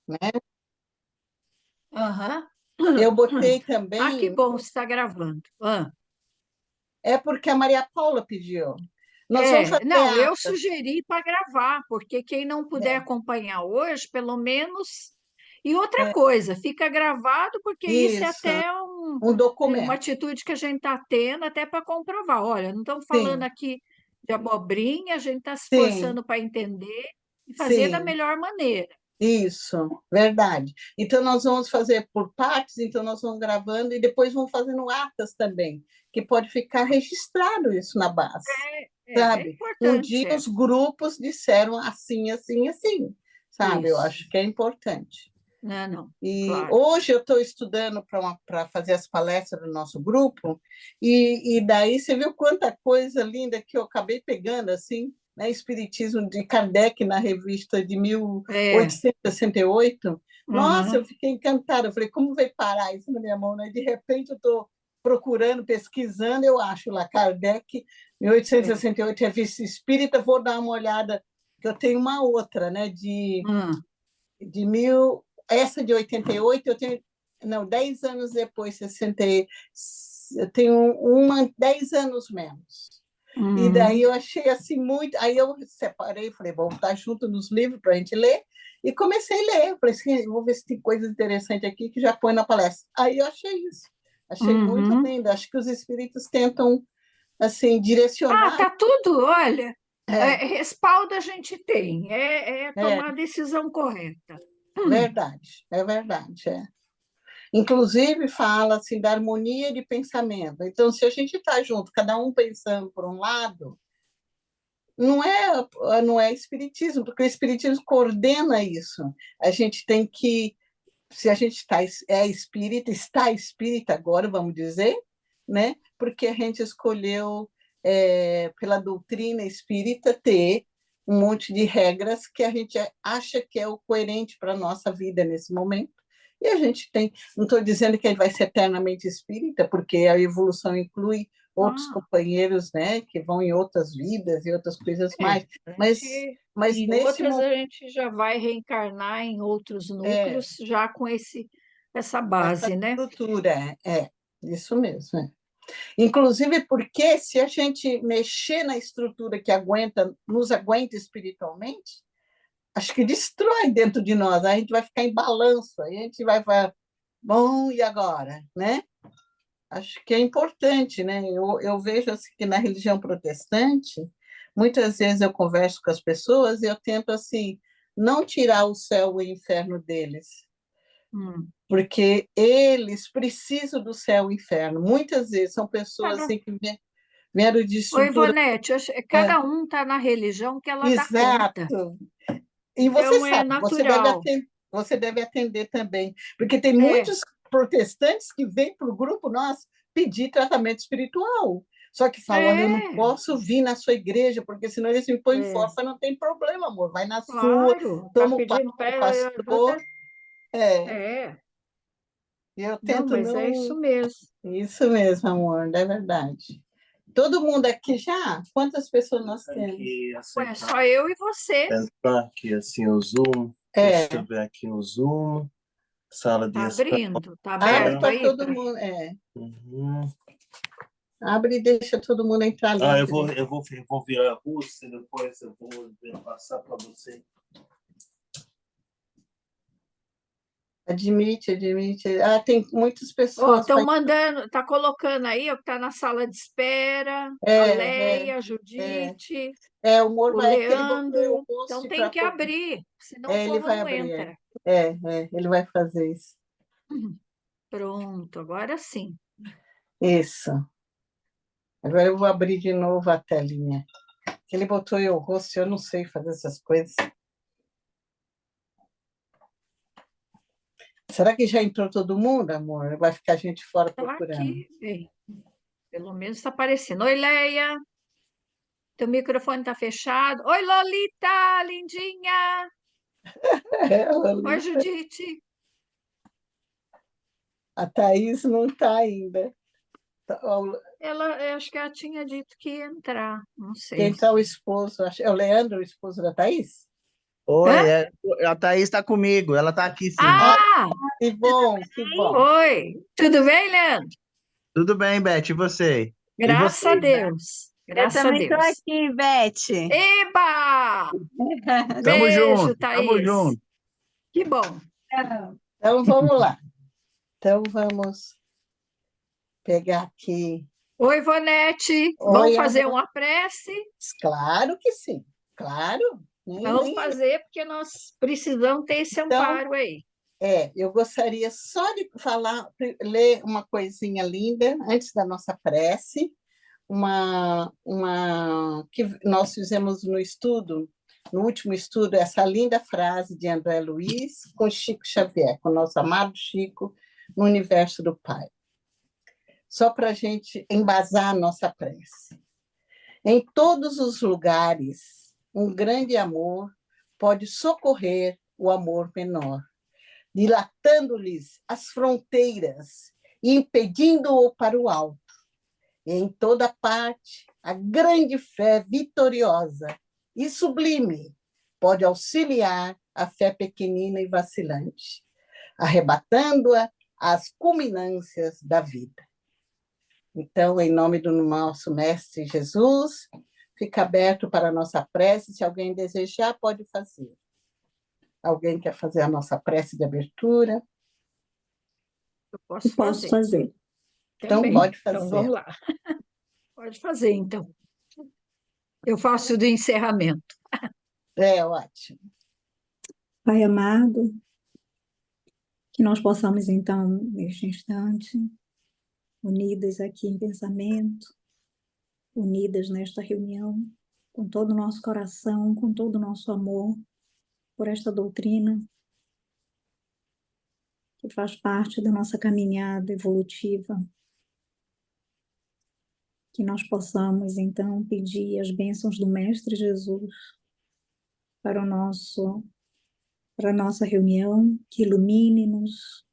né? Aham. Eu botei Ah, que também, bom, você está gravando. Ah. é porque a Maria Paula pediu. Nós vamos fazer Não, eu atas. sugeri para gravar, porque quem não puder É, acompanhar hoje, pelo menos. E outra é, coisa, fica gravado, porque isso é isso, até um uma documento. atitude que a gente está tendo, até para comprovar. Olha, não estamos falando Sim, aqui de abobrinha, a gente está se sim, esforçando para entender e fazer da sim. melhor maneira. Isso, verdade. Então, nós vamos fazer por partes, então nós vamos gravando e depois vamos fazendo atas também, que pode ficar registrado isso na base, É sabe? Um importante, dia os grupos disseram assim, assim, assim, sabe? Eu isso. acho que é importante. Não, não, E claro. hoje eu estou estudando para fazer as palestras do nosso grupo, e daí você viu quanta coisa linda que eu acabei pegando, assim, né? Espiritismo de Kardec na revista de É, 1868. Nossa, eu uhum, fiquei encantada. Eu falei, como vai parar isso na minha mão, né? De repente eu estou procurando, pesquisando, eu acho lá, Kardec, é, 1868, Revista Espírita, vou dar uma olhada, que eu tenho uma outra, né? hum, De mil, essa de 88, eu tenho, não, 10 anos depois, 60, eu tenho uma 10 anos menos. E daí uhum. eu achei assim muito. Aí eu separei, falei, vamos estar junto nos livros para a gente ler. E comecei a ler. Falei assim, vou ver se tem coisa interessante aqui que já põe na palestra. Aí eu achei isso. Achei muito Uhum. lindo. Acho que os espíritos tentam assim Ah, direcionar. tá tudo, olha, É, respaldo a gente tem, é é tomar a decisão correta. verdade, é verdade. É. Inclusive, fala assim, da harmonia de pensamento. Então, se a gente está junto, cada um pensando por um lado, não é espiritismo, porque o espiritismo coordena isso. A gente tem que, se a gente é espírita, está espírita agora, vamos dizer, né? Porque a gente escolheu, pela doutrina espírita, ter um monte de regras que a gente acha que é o coerente para a nossa vida nesse momento. E a gente tem, não estou dizendo que a gente vai ser eternamente espírita, porque a evolução inclui outros Ah, companheiros, né, que vão em outras vidas e outras coisas mais, a mas, gente, mas em nesse outras momento, a gente já vai reencarnar em outros é, núcleos, já com essa essa base, né? estrutura, isso mesmo. É. Inclusive porque se a gente mexer na estrutura que nos aguenta espiritualmente, acho que destrói dentro de nós, a gente vai ficar em balanço, aí a gente vai falar, bom, e agora, né? Acho que é importante, né? Eu vejo assim, que na religião protestante, muitas vezes eu converso com as pessoas e eu tento assim não tirar o céu e o inferno deles, Hum. porque eles precisam do céu e inferno. Muitas vezes são pessoas Cada, assim que vieram de Ô, estrutura. Ivonete, É, cada um está na religião que ela dá conta, exato. E você então é sabe, natural. você deve atender também, porque tem É, muitos protestantes que vêm para o grupo nosso pedir tratamento espiritual. Só que falam, olha, eu não é, posso vir na sua igreja, porque senão eles me põem é, fora. Não tem problema, amor, vai na sua, claro, está toma o passo pedindo do para. pastor. É, É, e eu não, tento mas é não. isso mesmo. Isso mesmo, amor, é verdade. Todo mundo aqui já? Quantas pessoas nós temos? Aqui, Ué, aceitar. só eu e você. Entrar aqui assim o Zoom. Deixa É, eu ver aqui o Zoom. Sala de Tá espera. abrindo, tá abre aberto para aí todo para. mundo. Uhum. Abre e deixa todo mundo entrar Ah, eu livre. vou virar a Rússia e depois eu vou passar para você. Admite, admite. Ah, tem muitas Ó, pessoas. estão mandando, tá colocando aí, ó, que tá na sala de espera, a É, Leia, a é. Judite, O Moro o vai, que ele botou o Leandro. Então post tem para que poder. abrir, senão o Ele povo vai não abrir. entra. Ele vai fazer isso. Pronto, agora sim. Isso. Agora eu vou abrir de novo a telinha. Ele botou eu o rosto, eu não sei fazer essas coisas. Será que já entrou todo mundo, amor? Vai ficar gente fora Tá procurando. aqui, bem, pelo menos está aparecendo. Oi, Leia, teu microfone tá fechado. Oi, Lolita, lindinha. Oi, Lolita. Judite. A Thaís não está ainda. Eu acho que ela tinha dito que ia entrar, não Quem sei. está o esposo? É o Leandro, o esposo da Thaís? Oi, Hã? a Thaís está comigo, ela está aqui sim. Ah, Que bom, que bom. oi. Tudo bem, Leandro? Tudo bem, Beth, e você? E Graças a você? Deus. Eu Graças a também estou Deus. aqui, Beth. Eba! Tamo Beijo, junto, tamo Thaís. junto. Que bom. Então vamos lá. Então vamos pegar aqui. Oi, Ivonete. Oi, Vamos fazer amor. uma prece? Claro que sim, claro. Vamos fazer, porque nós precisamos ter esse Então, amparo aí. eu gostaria só de falar, ler uma coisinha linda antes da nossa prece, uma que nós fizemos no último estudo, essa linda frase de André Luiz com Chico Xavier, com o nosso amado Chico, no universo do Pai. Só para a gente embasar a nossa prece. Em todos os lugares, um grande amor pode socorrer o amor menor, dilatando-lhes as fronteiras e impedindo-o para o alto. E em toda parte, a grande fé vitoriosa e sublime pode auxiliar a fé pequenina e vacilante, arrebatando-a às culminâncias da vida. Então, em nome do nosso Mestre Jesus, fica aberto para a nossa prece. Se alguém desejar, pode fazer. Alguém quer fazer a nossa prece de abertura? Eu posso Posso fazer. fazer. Então, Também. pode Então, fazer. vamos lá. Pode fazer, então. Eu faço do encerramento. Ótimo. Pai amado, que nós possamos, então, neste instante, unidas aqui em pensamento, unidas nesta reunião, com todo o nosso coração, com todo o nosso amor por esta doutrina que faz parte da nossa caminhada evolutiva, que nós possamos, então, pedir as bênçãos do Mestre Jesus para a nossa reunião, que ilumine-nos,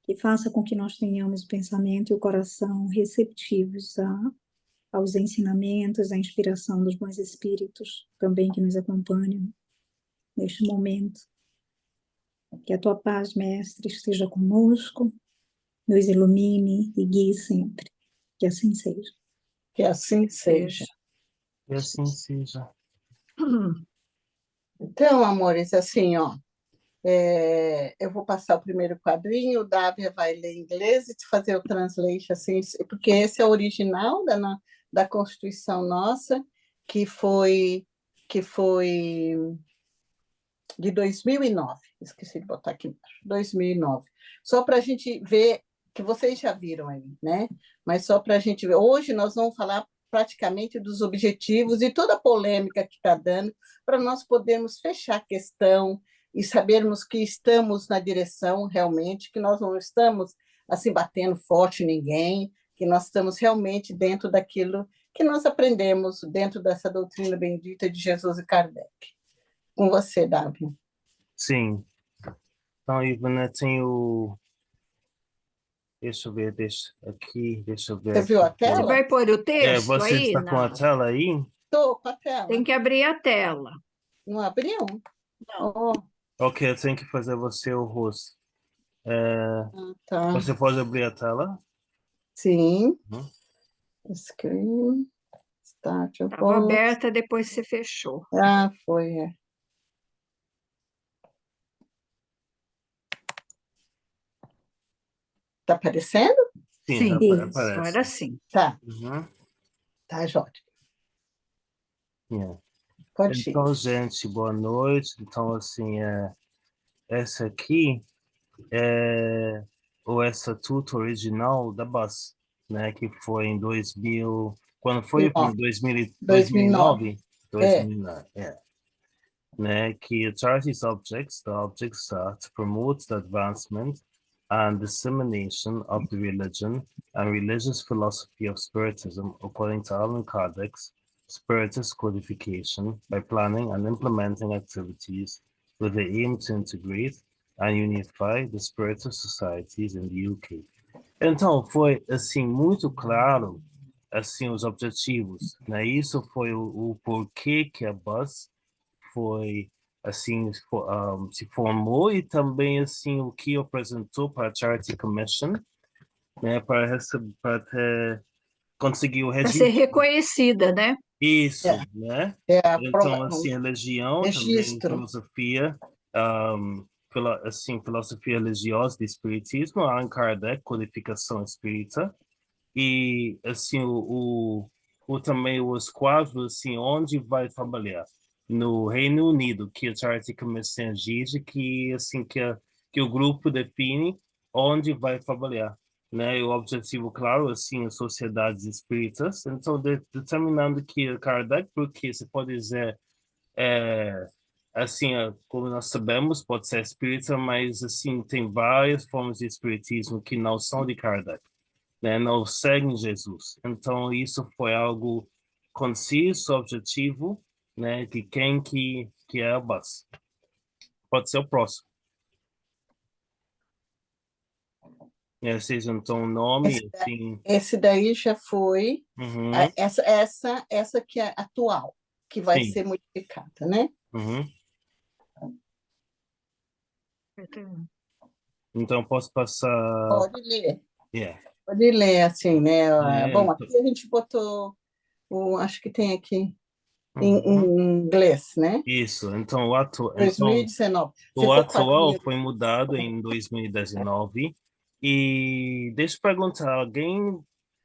que faça com que nós tenhamos o pensamento e o coração receptivos aos ensinamentos, à inspiração dos bons espíritos também que nos acompanham neste momento. Que a tua paz, Mestre, esteja conosco, nos ilumine e guie sempre. Que assim seja. Que assim seja. E assim seja. Então, amores, assim, eu vou passar o primeiro quadrinho, o Dávia vai ler em inglês e fazer o translation, assim, porque esse é o original da Constituição nossa, que foi de 2009. Esqueci de botar aqui embaixo. 2009. Só para a gente ver, que vocês já viram aí, né? Mas só para a gente ver. Hoje nós vamos falar praticamente dos objetivos e toda a polêmica que está dando, para nós podermos fechar a questão e sabermos que estamos na direção realmente, que nós não estamos assim batendo forte em ninguém, que nós estamos realmente dentro daquilo que nós aprendemos dentro dessa doutrina bendita de Jesus e Kardec. Com você, Davi. Sim. Então, Ivana, tem o... Deixa eu ver, deixa eu ver. Você viu a aqui. Você tela? vai pôr o texto Você aí? está com a tela aí? Estou com a tela. Tem que abrir a tela. Não abriu? Não. Oh, Ok, eu tenho que fazer você o rosto. tá. Você pode abrir a tela? Sim. Uhum. Screen. Start your Estava post. aberta, depois você fechou. Foi. Tá aparecendo? Sim, aparece. Agora sim. Tá. Uhum. Tá, Jorge. Yeah. Pode ir. Então, gente, boa noite. Então, assim, essa aqui é o estatuto original da BAS, né? Que foi em 2000... Quando foi? Em 2009? 2009, né? Que the charity's objects, the objects are to promote the advancement and dissemination of the religion and religious philosophy of Spiritism according to Allan Kardec's Spiritist codification by planning and implementing activities with the aim to integrate and unify the Spiritist societies in the UK. Então, foi, assim, muito claro, assim, os objetivos, né? Isso foi o porquê que a BUS foi assim, se formou e também, assim, o que apresentou para a Charity Commission, né, para conseguir o Para ser registro. reconhecida, né? Isso, né? É a Então, assim, religião, também registro. filosofia, assim, filosofia religiosa de espiritismo, Allan Kardec, codificação espírita, e, assim, também os quadros, assim, onde vai trabalhar. No Reino Unido, que a Charity Commission exige que, assim, que o grupo define onde vai trabalhar, né? E o objetivo, claro, assim, as sociedades espíritas. Então, determinando que Kardec, porque se pode dizer, assim, como nós sabemos, pode ser espírita, mas, assim, tem várias formas de espiritismo que não são de Kardec, né? Não seguem Jesus. Então, isso foi algo conciso, objetivo, né? De quem que é a base. Pode ser o próximo. Seja, então, o nome, assim... Esse daí já foi Uhum, essa que é atual, que vai sim. ser modificada, né? Uhum. Então, posso passar... Pode ler. Yeah. Pode ler, assim, né? Bom, então, aqui a gente botou, acho que tem aqui em uhum. inglês, né? Isso, então, 2019. o Ficou atual quadrinho. foi mudado em 2019. E deixa eu perguntar, alguém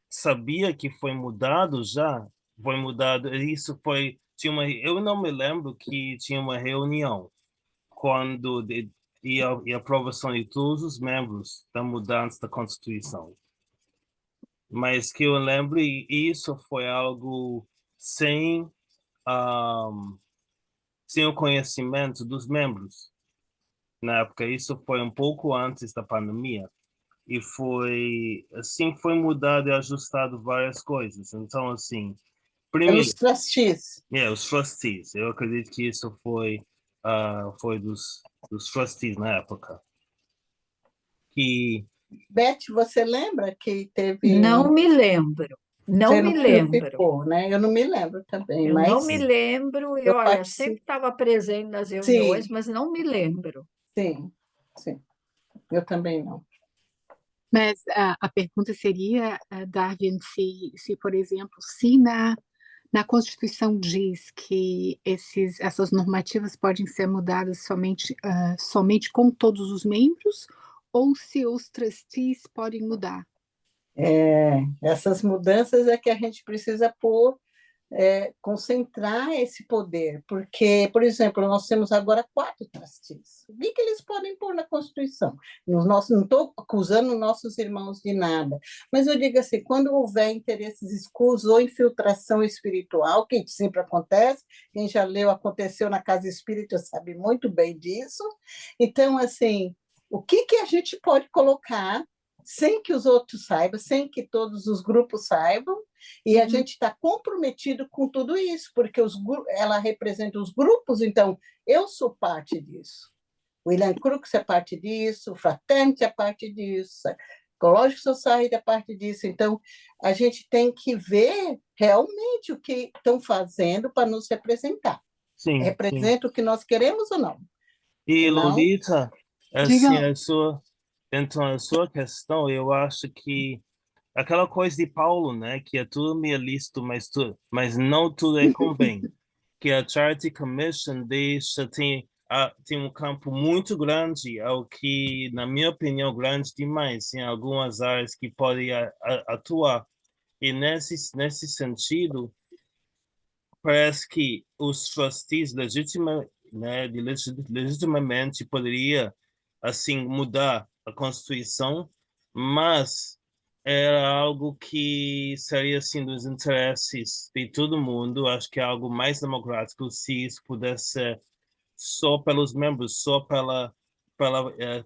sabia que foi mudado já? Foi mudado, isso foi... eu não me lembro que tinha uma reunião quando e a aprovação de todos os membros da mudança da Constituição. Mas que eu lembro, e isso foi algo sem, sem o conhecimento dos membros. Na época, isso foi um pouco antes da pandemia. E foi, assim, foi mudado e ajustado várias coisas. Então, assim, primeiro, Pelos trustees. os trustees. Eu acredito que isso foi dos trustees na época. Que Beth, você lembra que teve... Não me lembro. Não Você me não lembro. ficou, né? Eu não me lembro também, Eu mas não me lembro, e eu olha, sempre estava presente nas reuniões, Sim, mas não me lembro. sim, sim. Eu também não. Mas a pergunta seria, Darwin, se, por exemplo, se na Constituição diz que essas normativas podem ser mudadas somente com todos os membros, ou se os trustees podem mudar? Essas mudanças é que a gente precisa concentrar esse poder, porque, por exemplo, nós temos agora 4 trustees. O que eles podem pôr na Constituição? Não estou acusando nossos irmãos de nada, mas eu digo assim, quando houver interesses escusos ou infiltração espiritual, que sempre acontece, quem já leu Aconteceu na Casa Espírita sabe muito bem disso, então, assim, o que a gente pode colocar sem que os outros saibam, sem que todos os grupos saibam, e a gente está comprometido com tudo isso, porque ela representa os grupos, então eu sou parte disso. O William Crookes é parte disso, o Fraternity é parte disso, a Ecological Society é parte disso. Então, a gente tem que ver realmente o que estão fazendo para nos representar. sim, Representa o que nós queremos ou não? E, Senão... Lolita, Diga. assim, então, a sua questão, eu acho que aquela coisa de Paulo, né, que é tudo meio lícito, mas não tudo é convém. Que a Charity Commission tem um campo muito grande, ao que, na minha opinião, grande demais, em algumas áreas que podem atuar. E nesse sentido, parece que os trustees legitimamente poderia assim mudar a Constituição, mas era algo que seria assim dos interesses de todo mundo. Acho que é algo mais democrático se isso pudesse ser só pelos membros, só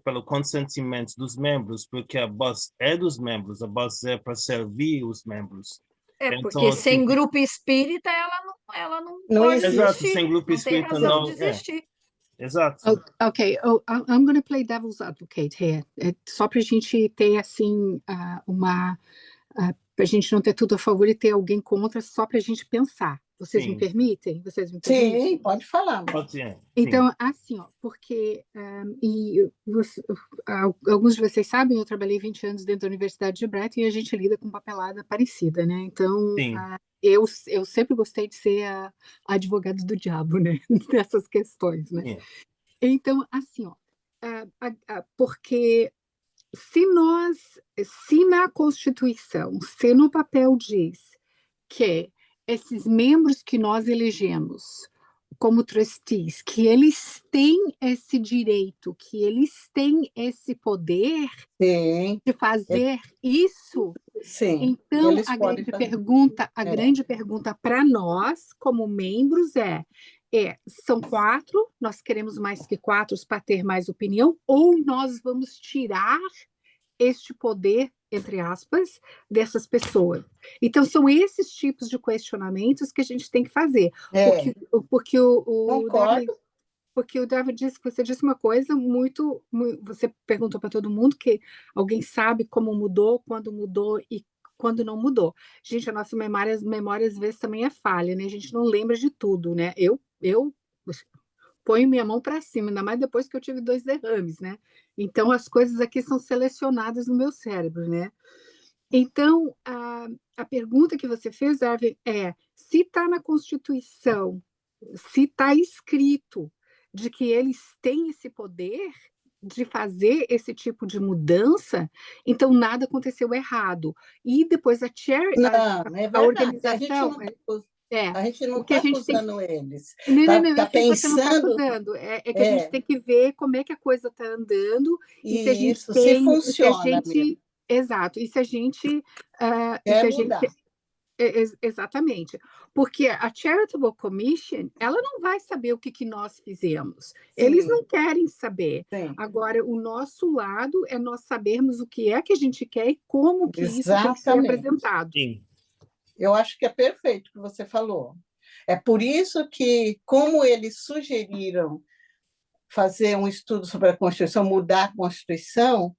pelo consentimento dos membros, porque a base é dos membros, a base é para servir os membros. Então, Porque assim, sem grupo espírita ela não Não pode existe. exato, existir, sem grupo não tem espírita razão não. de existir. Exato. Okay, I'm going to play devil's advocate here. Só para a gente ter assim para a gente não ter tudo a favor e ter alguém contra, só para a gente pensar. Vocês me Sim. permitem? Vocês me permitem? Sim, pode falar. Mãe. Pode ser. Sim. Então, assim, ó, porque alguns de vocês sabem, eu trabalhei 20 anos dentro da Universidade de Brighton e a gente lida com papelada parecida, né? Então, Sim. eu sempre gostei de ser a advogada do diabo, né? Nessas questões, né? Sim. Então, assim, ó, porque se na Constituição, se no papel diz que esses membros que nós elegemos como trustees, que eles têm esse direito, que eles têm esse poder Sim, de fazer isso, sim. então Eles podem fazer. grande pergunta para nós, como membros, são 4, nós queremos mais que 4 para ter mais opinião, ou nós vamos tirar este poder, entre aspas, dessas pessoas. Então, são esses tipos de questionamentos que a gente tem que fazer. Porque o David disse que você disse uma coisa você perguntou para todo mundo que alguém sabe como mudou, quando mudou e quando não mudou. Gente, a nossa memória às vezes também é falha, né? A gente não lembra de tudo, né? Eu ponho minha mão para cima, ainda mais depois que eu tive 2 derrames, né? Então, as coisas aqui são selecionadas no meu cérebro, né? Então, a pergunta que você fez, Darwin, se está na Constituição, se está escrito de que eles têm esse poder de fazer esse tipo de mudança, então nada aconteceu errado. E depois Não, é verdade. organização... A gente não o que a está gente tem acusando eles. Não, Tá eu sei que você não está pensando. acusando. É que a gente tem que ver como é que a coisa está andando e se a gente Isso, se tem, funciona mesmo. exato, e se a gente, Quer mudar. exatamente, porque a Charitable Commission, ela não vai saber o que nós fizemos. Eles Sim, não querem saber. sim. Agora, o nosso lado é nós sabermos o que é que a gente quer e como que isso tem que ser Exatamente. apresentado. Sim. Eu acho que é perfeito o que você falou. É por isso que, como eles sugeriram fazer um estudo sobre a Constituição, mudar a Constituição,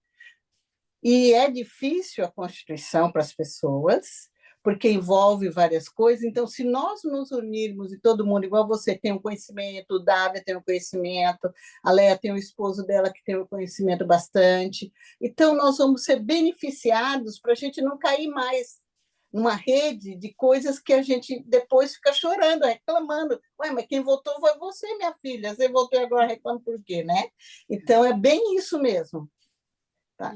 e é difícil a Constituição para as pessoas, porque envolve várias coisas. Então, se nós nos unirmos e todo mundo, igual você tem um conhecimento, o Davi tem um conhecimento, a Leia tem o esposo dela que tem um conhecimento bastante, então nós vamos ser beneficiados para a gente não cair mais numa rede de coisas que a gente depois fica chorando, reclamando. Ué, mas quem votou foi você, minha filha. Você votou e agora reclama por quê, né? Então, é bem isso mesmo. Tá?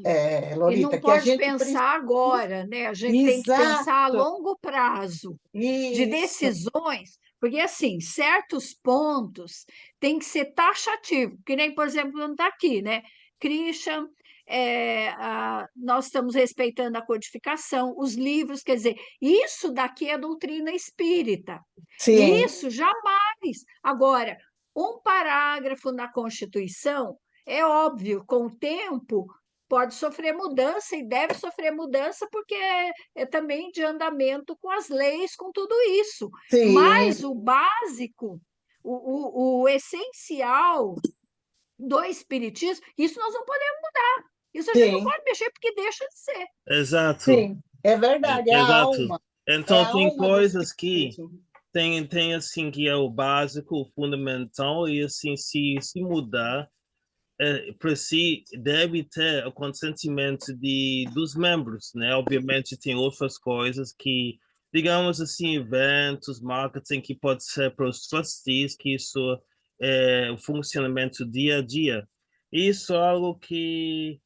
Lolita, e não que a pode gente pensar agora, né? A gente tem que pensar a longo prazo de decisões, porque, assim, certos pontos têm que ser taxativos, que nem, por exemplo, não está aqui, né? Christian, nós estamos respeitando a codificação, os livros, quer dizer, isso daqui é doutrina espírita. Sim. Isso jamais. Agora, um parágrafo na Constituição, é óbvio, com o tempo pode sofrer mudança e deve sofrer mudança, porque é também de andamento com as leis, com tudo isso. Sim. Mas o básico, o essencial do espiritismo, isso nós não podemos mudar. Isso a gente não pode mexer, porque deixa de ser. Exato. Sim, é verdade, é a alma. Então, tem coisas que tem assim, que é o básico, o fundamental, e assim, se mudar, para si deve ter o consentimento dos membros, né? Obviamente tem outras coisas que, digamos assim, eventos, marketing, que pode ser para os trustees, que isso é o funcionamento dia a dia. Isso é algo que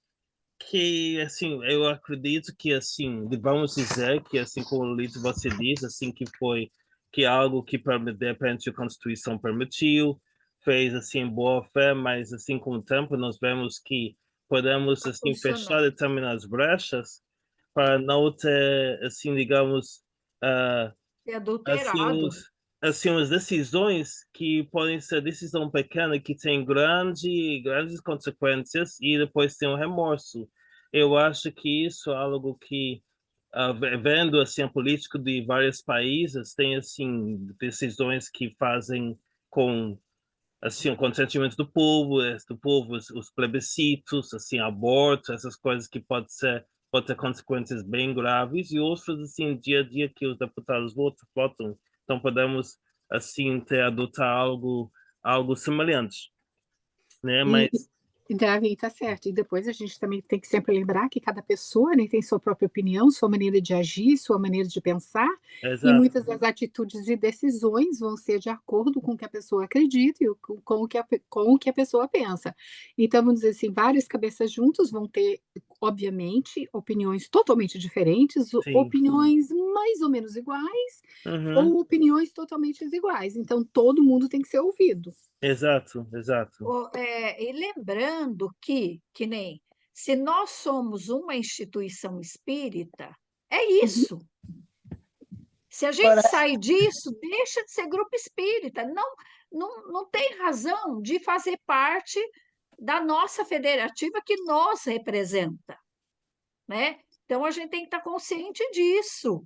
assim, eu acredito que, assim, vamos dizer que, assim, como o Lito você diz, assim, que é algo que, de repente, a Constituição permitiu, fez, assim, boa fé, mas, assim, com o tempo, nós vemos que podemos, assim, fechar determinadas brechas para não ter, assim, digamos, adulterado. Assim, as decisões que podem ser decisão pequena que tem grandes consequências e depois tem um remorso. Eu acho que isso é algo que, vendo assim a política de vários países, tem assim decisões que fazem com assim o consentimento do povo, os plebiscitos, assim aborto, essas coisas que pode ter consequências bem graves, e outras assim dia a dia que os deputados votam Então podemos assim ter adotar algo semelhante, né? Mas Davi, está certo. E depois a gente também tem que sempre lembrar que cada pessoa, né, tem sua própria opinião, sua maneira de agir, sua maneira de pensar, e exato, muitas das atitudes e decisões vão ser de acordo com o que a pessoa acredita e com o que a pessoa pensa. Então, vamos dizer assim, várias cabeças juntos vão ter, obviamente, opiniões totalmente diferentes, sim. opiniões mais ou menos iguais, Uhum. ou opiniões totalmente desiguais. Então, todo mundo tem que ser ouvido. Exato. E lembrando que nem se nós somos uma instituição espírita, é isso. Se a gente Agora, sair disso, deixa de ser grupo espírita. Não tem razão de fazer parte da nossa federativa que nos representa, né? Então, a gente tem que estar consciente disso.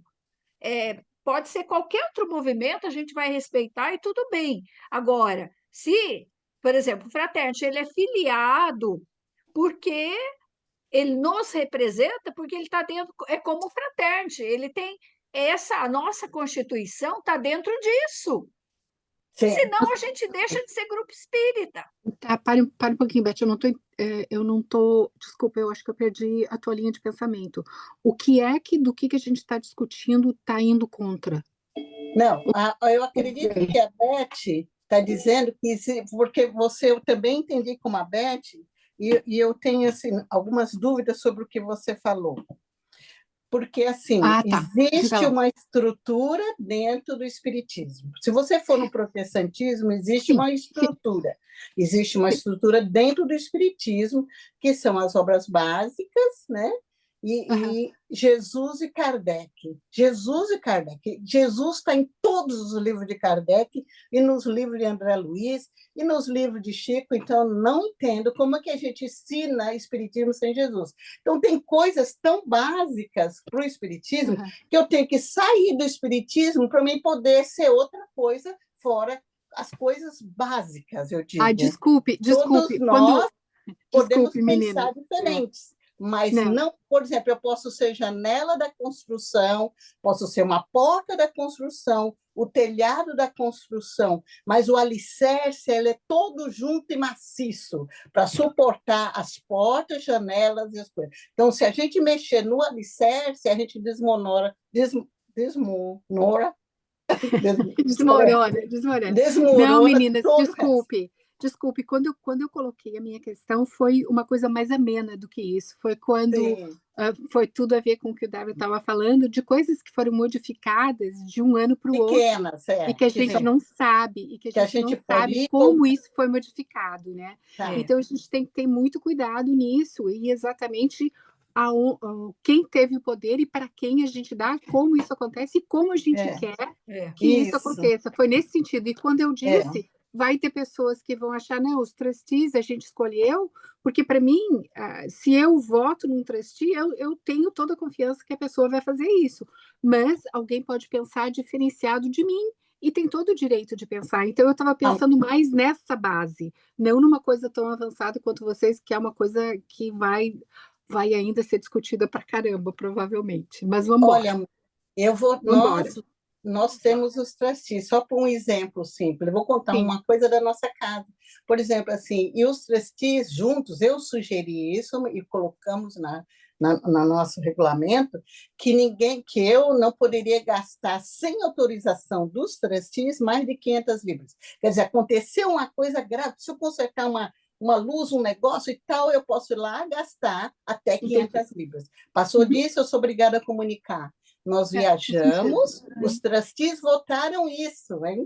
Pode ser qualquer outro movimento, a gente vai respeitar e tudo bem. Agora, se, por exemplo, o Fraternity, ele é filiado porque ele nos representa, porque ele está dentro, é como o Fraternity, ele tem a nossa Constituição está dentro disso. sim. Senão a gente deixa de ser grupo espírita. Tá, para um pouquinho, Beth, eu não tô, desculpa, eu acho que eu perdi a tua linha de pensamento. O que é do que a gente está discutindo está indo contra? Não, eu acredito que a Beth está dizendo que, porque eu também entendi como a Beth, e eu tenho assim, algumas dúvidas sobre o que você falou. Porque, assim, tá. existe uma estrutura dentro do espiritismo. Se você for no protestantismo, existe uma estrutura. Existe uma estrutura dentro do espiritismo, que são as obras básicas, né? E Jesus e Kardec. Jesus está em todos os livros de Kardec e nos livros de André Luiz e nos livros de Chico. Então, não entendo como é que a gente ensina espiritismo sem Jesus. Então, tem coisas tão básicas para o espiritismo que eu tenho que sair do espiritismo para mim poder ser outra coisa fora as coisas básicas, eu digo. Desculpe. Todos nós podemos pensar meninas. diferentes. Mas não, por exemplo, eu posso ser janela da construção, posso ser uma porta da construção, o telhado da construção, mas o alicerce ele é todo junto e maciço para suportar as portas, janelas e as coisas. Então, se a gente mexer no alicerce, a gente desmorona. Não, meninas, desculpe, quando eu coloquei a minha questão, foi uma coisa mais amena do que isso. Foi quando foi tudo a ver com o que o Davi estava falando, de coisas que foram modificadas de um ano para o outro. E que a gente não sabe, e que a gente não sabe como isso foi modificado, né? Então, a gente tem que ter muito cuidado nisso, e exatamente quem teve o poder e para quem a gente dá, como isso acontece e como a gente quer que isso aconteça. Foi nesse sentido. E quando eu disse, vai ter pessoas que vão achar, não, os trustees a gente escolheu, porque para mim, se eu voto num trustee, eu tenho toda a confiança que a pessoa vai fazer isso. Mas alguém pode pensar diferenciado de mim e tem todo o direito de pensar. Então, eu estava pensando mais nessa base, não numa coisa tão avançada quanto vocês, que é uma coisa que vai ainda ser discutida para caramba, provavelmente. Mas vamos embora. Olha, nós temos os trustees, só por um exemplo simples. Eu vou contar uma coisa da nossa casa. Por exemplo, assim, e os trustees juntos, eu sugeri isso e colocamos no nosso regulamento que eu não poderia gastar sem autorização dos trustees mais de 500 libras. Quer dizer, aconteceu uma coisa grave, se eu consertar uma luz, um negócio e tal, eu posso ir lá gastar até 500 libras. Passou disso, eu sou obrigada a comunicar. Nós viajamos, os trustees votaram isso, hein?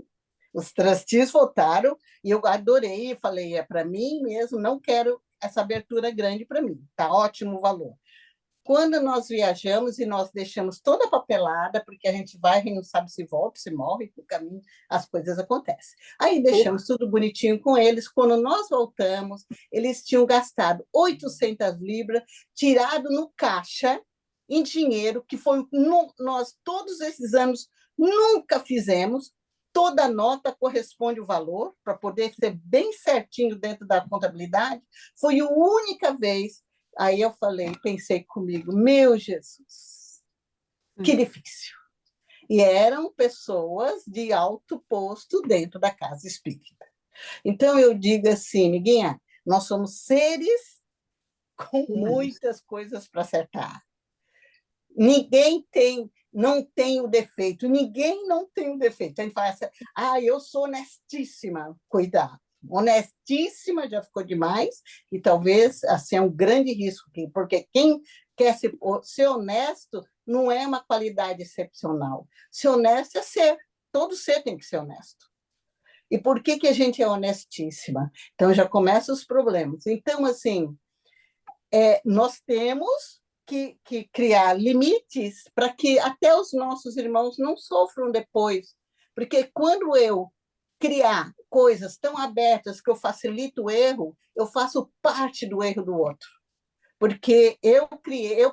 Os trustees votaram e eu adorei, falei, para mim mesmo, não quero essa abertura grande para mim, tá ótimo o valor. Quando nós viajamos e nós deixamos toda a papelada, porque a gente vai e não sabe se volta, se morre, no caminho as coisas acontecem. Aí deixamos tudo bonitinho com eles. Quando nós voltamos, eles tinham gastado 800 libras, tirado no caixa, em dinheiro, que foi nós, todos esses anos, nunca fizemos. Toda nota corresponde ao valor, para poder ser bem certinho dentro da contabilidade. Foi a única vez. Aí eu pensei comigo, meu Jesus, que difícil. E eram pessoas de alto posto dentro da casa espírita. Então, eu digo assim, amiguinha, nós somos seres com muitas coisas para acertar. Ninguém não tem o defeito, ninguém não tem o defeito. A gente fala assim, eu sou honestíssima, cuidado. Honestíssima já ficou demais, e talvez assim, é um grande risco, porque quem quer ser honesto não é uma qualidade excepcional. Ser honesto é ser, todo ser tem que ser honesto. E por que a gente é honestíssima? Então, já começam os problemas. Então, assim, nós temos que criar limites para que até os nossos irmãos não sofram depois. Porque quando eu criar coisas tão abertas que eu facilito o erro, eu faço parte do erro do outro. Porque eu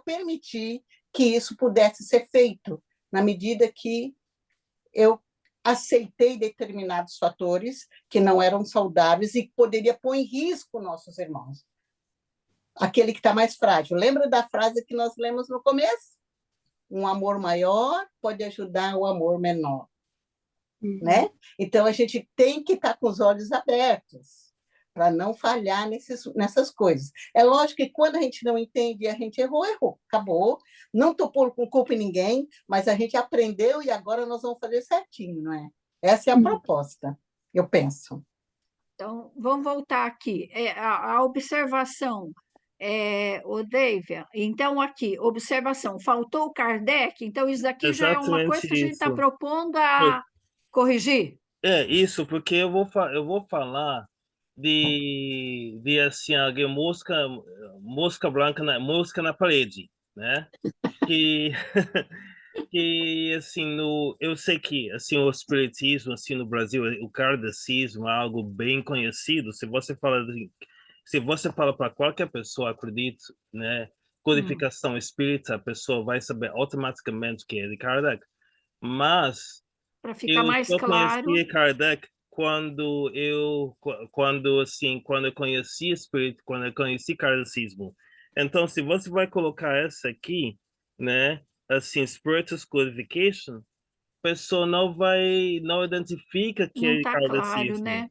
permiti que isso pudesse ser feito, na medida que eu aceitei determinados fatores que não eram saudáveis e que poderia pôr em risco nossos irmãos. Aquele que está mais frágil. Lembra da frase que nós lemos no começo? Um amor maior pode ajudar o amor menor. Né? Então, a gente tem que estar com os olhos abertos para não falhar nessas coisas. É lógico que quando a gente não entende, a gente errou, acabou. Não estou pondo com culpa em ninguém, mas a gente aprendeu e agora nós vamos fazer certinho, não é? Essa é a proposta, eu penso. Então, vamos voltar aqui. A observação, Deivia, então aqui, observação, faltou o Kardec, então isso daqui já é uma coisa que a gente está propondo a corrigir? Isso, porque eu vou falar de assim, alguém mosca branca, mosca na parede, né? Que, que assim, eu sei que assim, o espiritismo assim, no Brasil, o kardecismo é algo bem conhecido. Se você fala para qualquer pessoa, acredito, né? Codificação espírita, a pessoa vai saber automaticamente que é de Kardec. Mas para ficar mais claro, conheci Kardec quando eu conheci espírito, quando eu conheci kardecismo. Então, se você vai colocar essa aqui, né, assim, Spiritus Codification, a pessoa não identifica que não é está claro, kardecismo, né?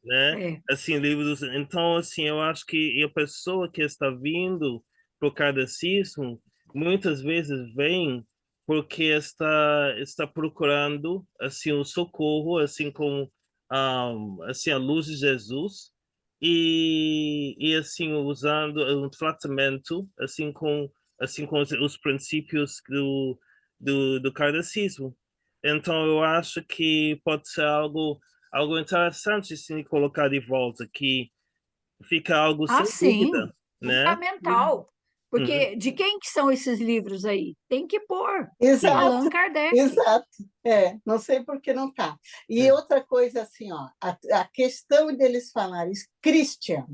Assim, livros. Então, assim, eu acho que a pessoa que está vindo pro kardecismo muitas vezes vem porque está procurando assim o socorro, assim com assim a luz de Jesus e assim usando um tratamento assim com os princípios do kardecismo. Então eu acho que pode ser algo interessante se colocar de volta, que fica algo sem dúvida, né? Fundamental. Porque de quem que são esses livros aí? Tem que pôr. Exato, Allan Kardec. Exato. Não sei por que não está. E outra coisa assim, a questão deles falarem Christian,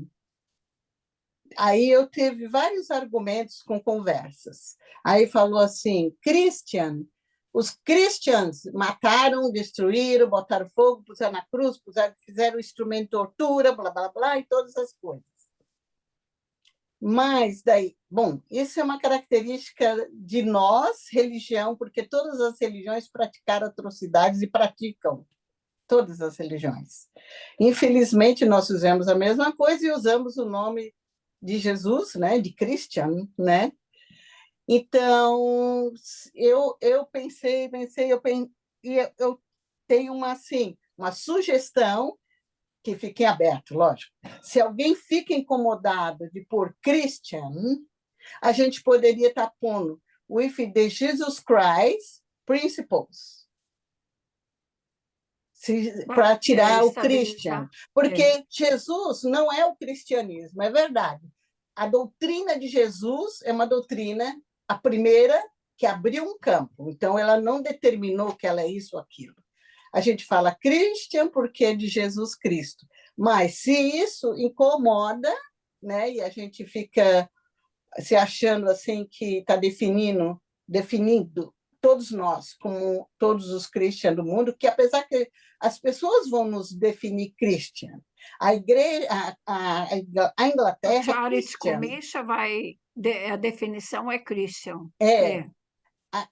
aí eu teve vários argumentos com conversas. Aí falou assim, Christian, os Christians mataram, destruíram, botaram fogo, puseram na cruz, fizeram instrumento de tortura, blá, blá, blá, e todas as coisas. Mas daí, bom, isso é uma característica de nós, religião, porque todas as religiões praticaram atrocidades e praticam, todas as religiões. Infelizmente, nós fizemos a mesma coisa e usamos o nome de Jesus, né, de Christian, né? Então, eu pensei, eu tenho uma sugestão que fique aberto, lógico. Se alguém fica incomodado de pôr Christian, a gente poderia estar pondo with the Jesus Christ principles, para tirar o Christian. Porque Jesus não é o cristianismo, é verdade. A doutrina de Jesus é uma doutrina, a primeira, que abriu um campo. Então, ela não determinou que ela é isso ou aquilo. A gente fala Christian porque é de Jesus Cristo. Mas se isso incomoda, né, e a gente fica se achando assim que está definindo todos nós como todos os cristãos do mundo, que apesar que as pessoas vão nos definir Christian, a igreja, a Inglaterra a é Christian. a definição é Christian.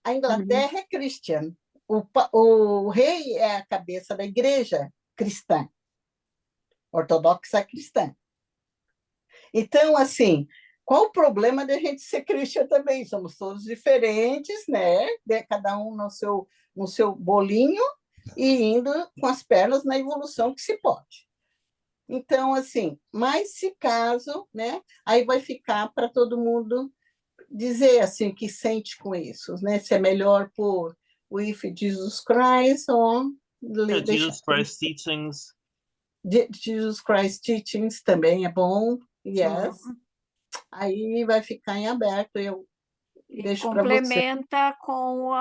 A Inglaterra é Christian. o rei é a cabeça da igreja cristã, ortodoxa cristã. Então, assim, qual o problema de a gente ser cristã também? Somos todos diferentes, né? Cada um no seu bolinho e indo com as pernas na evolução que se pode. Então, assim, mas se caso, né? Aí vai ficar para todo mundo dizer assim o que sente com isso, né? Se é melhor por With Jesus Christ ou Jesus Christ Teachings. Jesus Christ Teachings também é bom, yes. Uhum. Aí vai ficar em aberto, eu deixo para você. Complementa com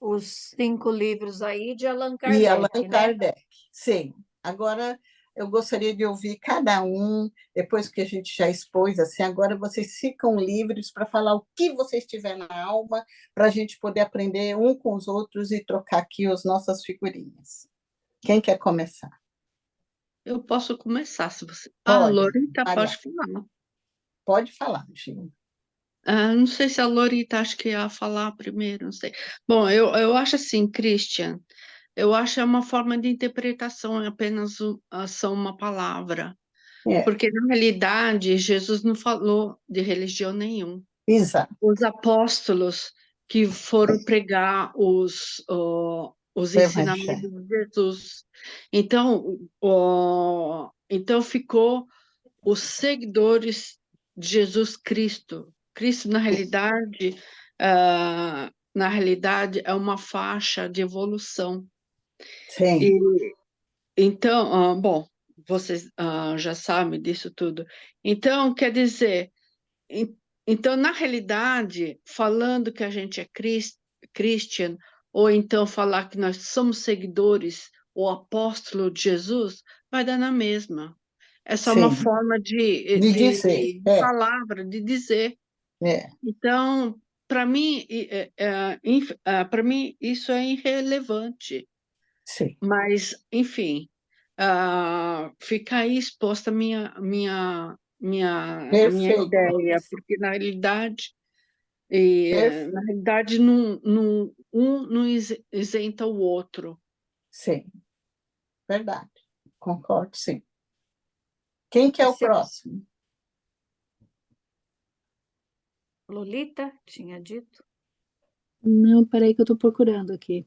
os 5 livros aí de Allan Kardec, E Allan né? Kardec, sim. Agora, eu gostaria de ouvir cada um, depois que a gente já expôs, assim, agora vocês ficam livres para falar o que vocês tiverem na alma, para a gente poder aprender um com os outros e trocar aqui as nossas figurinhas. Quem quer começar? Eu posso começar, se você... Pode, Lorita, Maria. pode falar. Pode falar, Gil. Não sei se a Lorita acho que ia falar primeiro, não sei. Bom, eu acho assim, Christian, eu acho que é uma forma de interpretação, é apenas só uma palavra. É. Porque, na realidade, Jesus não falou de religião nenhuma. Exato. Os apóstolos que foram pregar os ensinamentos de Jesus. Então, então ficou os seguidores de Jesus Cristo. Cristo, na realidade, é uma faixa de evolução. Sim. Então, bom, vocês já sabem disso tudo. Então, quer dizer, então, na realidade, falando que a gente é Christian, ou então falar que nós somos seguidores ou apóstolo de Jesus, vai dar na mesma. É só uma forma de dizer. palavra, de dizer. É. Então, para mim, isso é irrelevante. Sim. Mas, enfim, fica aí exposta a minha ideia, porque na realidade, um não isenta o outro. Sim, verdade, concordo, sim. Quem que é o próximo? Lolita, tinha dito? Não, peraí que eu estou procurando aqui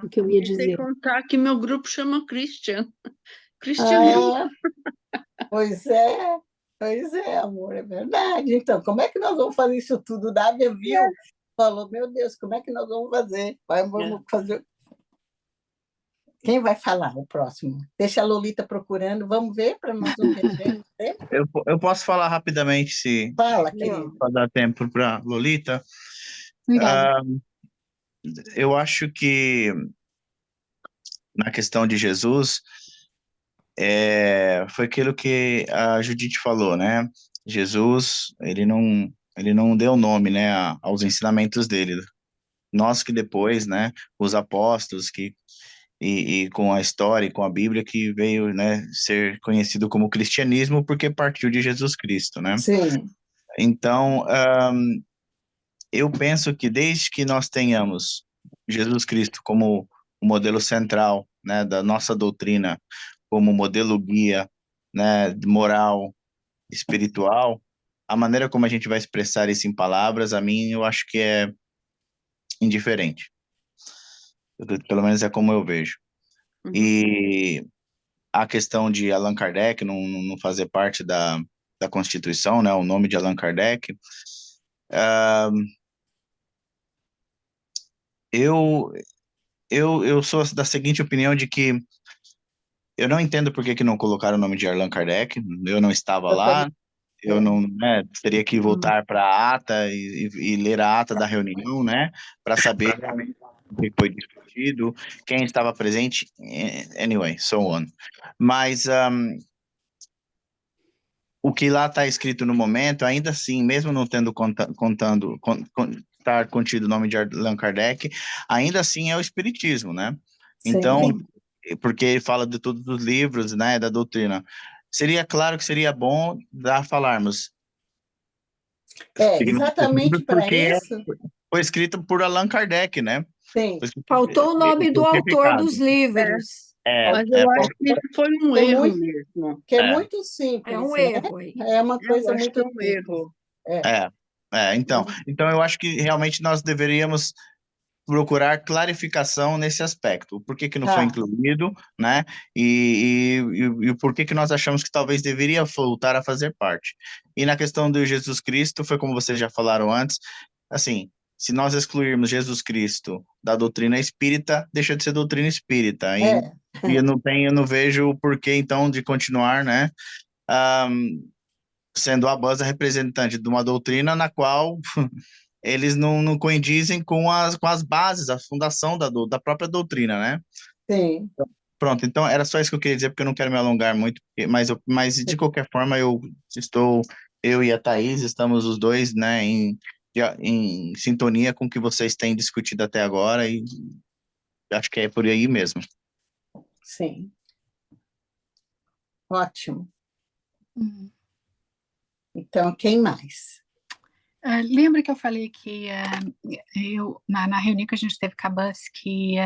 o que eu ia dizer. Sem contar que meu grupo chama Christian. Christian. Pois é, amor, é verdade. Então, como é que nós vamos fazer isso tudo? Dávia viu, falou, meu Deus, como é que nós vamos fazer? Vamos fazer... Quem vai falar o próximo? Deixa a Lolita procurando, vamos ver para nós não perder tempo. Eu posso falar rapidamente, se Fala, querido. Para dar tempo para Lolita. Eu acho que na questão de Jesus, foi aquilo que a Judite falou, né? Jesus, ele não deu nome, né, aos ensinamentos dele. Nós que depois, né, os apóstolos e com a história e com a Bíblia que veio, né, ser conhecido como cristianismo porque partiu de Jesus Cristo, né? Sim. Então, eu penso que desde que nós tenhamos Jesus Cristo como o modelo central, né, da nossa doutrina, como modelo guia, né, moral, espiritual, a maneira como a gente vai expressar isso em palavras, a mim, eu acho que é indiferente. Pelo menos é como eu vejo. E a questão de Allan Kardec não fazer parte da Constituição, né, o nome de Allan Kardec, eu sou da seguinte opinião de que eu não entendo por que não colocaram o nome de Allan Kardec, eu não estava lá, eu não, né, teria que voltar para a ata e ler a ata da reunião, né, para saber o que foi discutido, quem estava presente, anyway, so on. Mas o que lá está escrito no momento, ainda assim, mesmo não tendo estar contido o nome de Allan Kardec, ainda assim é o espiritismo, né? Sim. Então, porque ele fala de todos os livros, né, da doutrina. Seria claro que seria bom falarmos Exatamente para isso. Foi escrito por Allan Kardec, né? Sim. Faltou o nome do autor dos livros. Mas eu acho que isso foi um erro mesmo. Que é muito simples. É um né? erro aí. É uma coisa Eu acho muito que é um simples. erro. Então eu acho que realmente nós deveríamos procurar clarificação nesse aspecto. O porquê que não foi incluído, né? E o porquê que nós achamos que talvez deveria voltar a fazer parte. E na questão do Jesus Cristo, foi como vocês já falaram antes, assim, se nós excluirmos Jesus Cristo da doutrina espírita, deixa de ser doutrina espírita. E eu não vejo o porquê, então, de continuar, né? Sendo a BUS a representante de uma doutrina na qual eles não condizem com as bases, a fundação da própria doutrina, né? Sim. Pronto, então era só isso que eu queria dizer, porque eu não quero me alongar muito, mas de qualquer forma eu e a Thaís estamos os dois, né, em sintonia com o que vocês têm discutido até agora, e acho que é por aí mesmo. Sim. Ótimo. Então, quem mais? Lembra que eu falei que na reunião que a gente teve com a BUS, que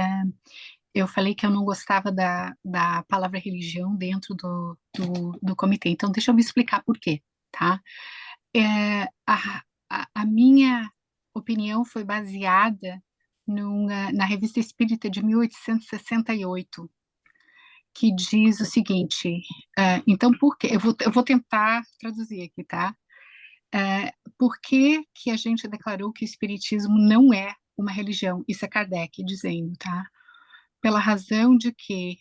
eu falei que eu não gostava da palavra religião dentro do comitê. Então, deixa eu me explicar por quê, tá? A minha opinião foi baseada na Revista Espírita de 1868, que diz o seguinte, então, por quê? Eu vou tentar traduzir aqui, tá? Por que a gente declarou que o Espiritismo não é uma religião? Isso é Kardec dizendo, tá? Pela razão de que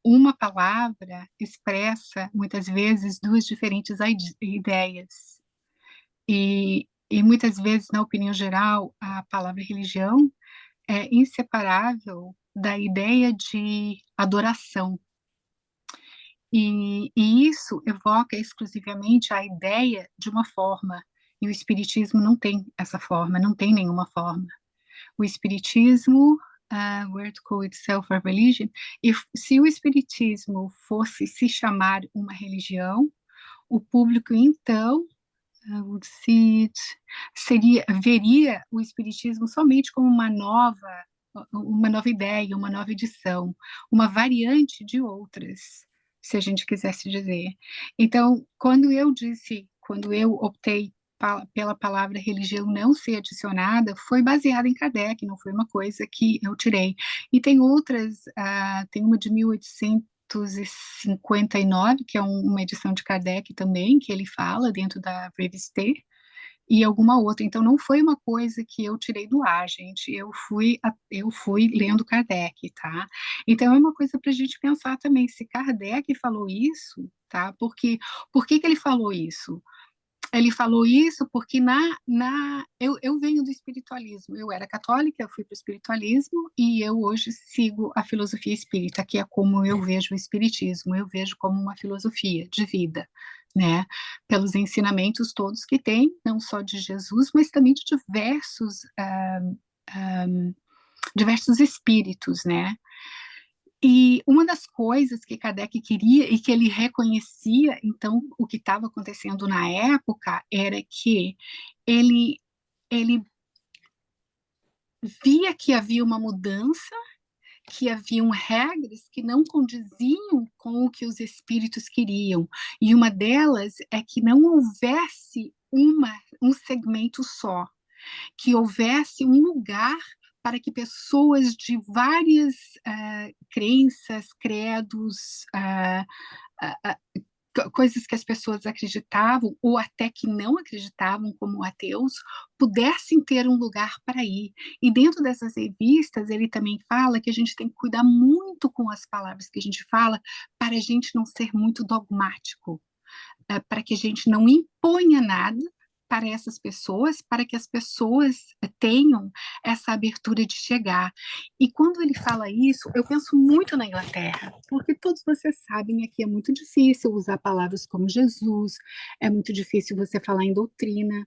uma palavra expressa, muitas vezes, duas diferentes ideias. E muitas vezes, na opinião geral, a palavra religião é inseparável da ideia de adoração. E isso evoca exclusivamente a ideia de uma forma, e o Espiritismo não tem essa forma, não tem nenhuma forma. O Espiritismo, where to call itself a religion, se o Espiritismo fosse se chamar uma religião, o público, então, veria o Espiritismo somente como uma nova ideia, uma nova edição, uma variante de outras, se a gente quisesse dizer. Então, quando eu optei pela palavra religião não ser adicionada, foi baseada em Kardec, não foi uma coisa que eu tirei. E tem outras, tem uma de 1859, que é uma edição de Kardec também, que ele fala dentro da Revista, e alguma outra. Então, não foi uma coisa que eu tirei do ar, gente. Eu fui lendo Kardec, tá? Então, é uma coisa para a gente pensar também. Se Kardec falou isso, tá? Por que ele falou isso? Ele falou isso porque eu venho do espiritualismo. Eu era católica, eu fui para o espiritualismo e eu hoje sigo a filosofia espírita, que é como eu vejo o espiritismo. Eu vejo como uma filosofia de vida, né? Pelos ensinamentos todos que tem, não só de Jesus, mas também de diversos espíritos, né? E uma das coisas que Kardec queria e que ele reconhecia, então, o que estava acontecendo na época era que ele via que havia uma mudança, que haviam regras que não condiziam com o que os espíritos queriam. E uma delas é que não houvesse um segmento só, que houvesse um lugar para que pessoas de várias crenças, credos, coisas que as pessoas acreditavam ou até que não acreditavam, como ateus, pudessem ter um lugar para ir. E dentro dessas revistas, ele também fala que a gente tem que cuidar muito com as palavras que a gente fala para a gente não ser muito dogmático, para que a gente não imponha nada para essas pessoas, para que as pessoas tenham essa abertura de chegar. E quando ele fala isso, eu penso muito na Inglaterra, porque todos vocês sabem, aqui é muito difícil usar palavras como Jesus, é muito difícil você falar em doutrina,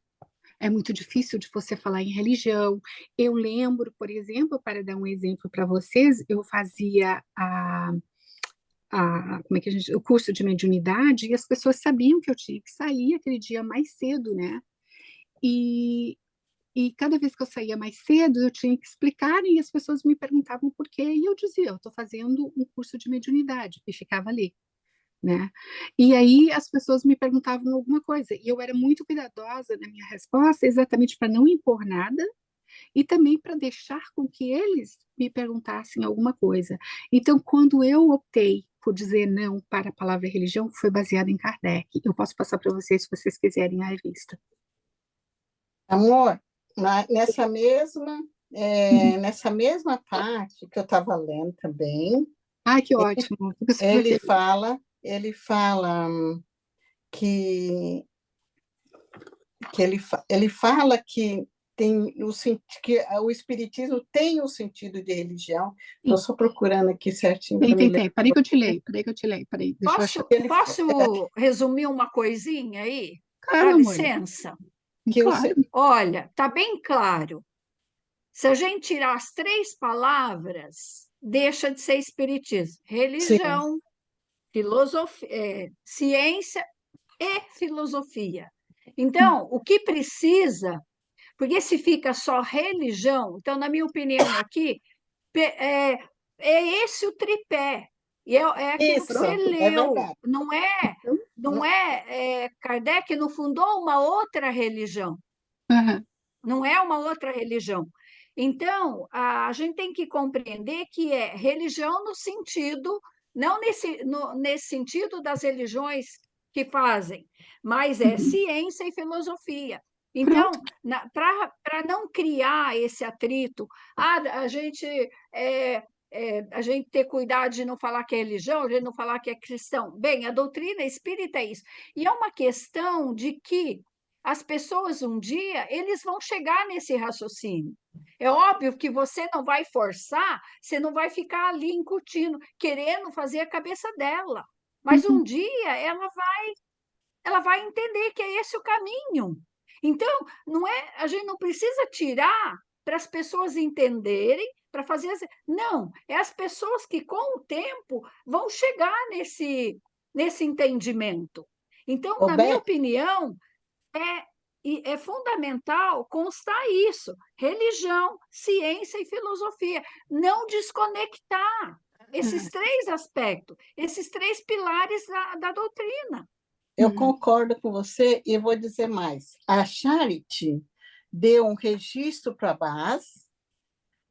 é muito difícil de você falar em religião. Eu lembro, por exemplo, para dar um exemplo para vocês, eu fazia o curso de mediunidade, e as pessoas sabiam que eu tinha que sair aquele dia mais cedo, né? E cada vez que eu saía mais cedo, eu tinha que explicar e as pessoas me perguntavam por quê. E eu dizia, eu estou fazendo um curso de mediunidade, e ficava ali, né? E aí as pessoas me perguntavam alguma coisa, e eu era muito cuidadosa na minha resposta, exatamente para não impor nada, e também para deixar com que eles me perguntassem alguma coisa. Então, quando eu optei por dizer não para a palavra religião, foi baseado em Kardec. Eu posso passar para vocês, se vocês quiserem, a revista. Amor, nessa mesma parte que eu estava lendo também, Ai, que ótimo. ele fala que ele fala que que o espiritismo tem um sentido de religião. Estou só procurando aqui certinho para me ler. Tem. Peraí que eu te leio. Posso resumir uma coisinha aí? Claro, Dá amor. licença. Claro. Olha, está bem claro. Se a gente tirar as 3 palavras, deixa de ser espiritismo. Religião, filosofia, ciência e filosofia. Então, o que precisa, porque se fica só religião, então, na minha opinião aqui, é esse o tripé. E é aquilo que você leu. Não é Kardec não fundou uma outra religião. Uhum. Não é uma outra religião. Então, a gente tem que compreender que é religião no sentido, não nesse sentido das religiões que fazem, mas é ciência e filosofia. Então, para não criar esse atrito, a gente ter cuidado de não falar que é religião, de não falar que é cristão. Bem, a doutrina espírita é isso. E é uma questão de que as pessoas um dia eles vão chegar nesse raciocínio. É óbvio que você não vai forçar, você não vai ficar ali incutindo, querendo fazer a cabeça dela. Mas um dia ela vai entender que é esse o caminho. Então, a gente não precisa tirar para as pessoas entenderem, para fazer assim. Não, é as pessoas que com o tempo vão chegar nesse entendimento. Então, na minha opinião, é fundamental constar isso: religião, ciência e filosofia. Não desconectar esses 3 aspectos, esses 3 pilares da doutrina. Eu concordo com você e vou dizer mais. A Charity deu um registro para a BAS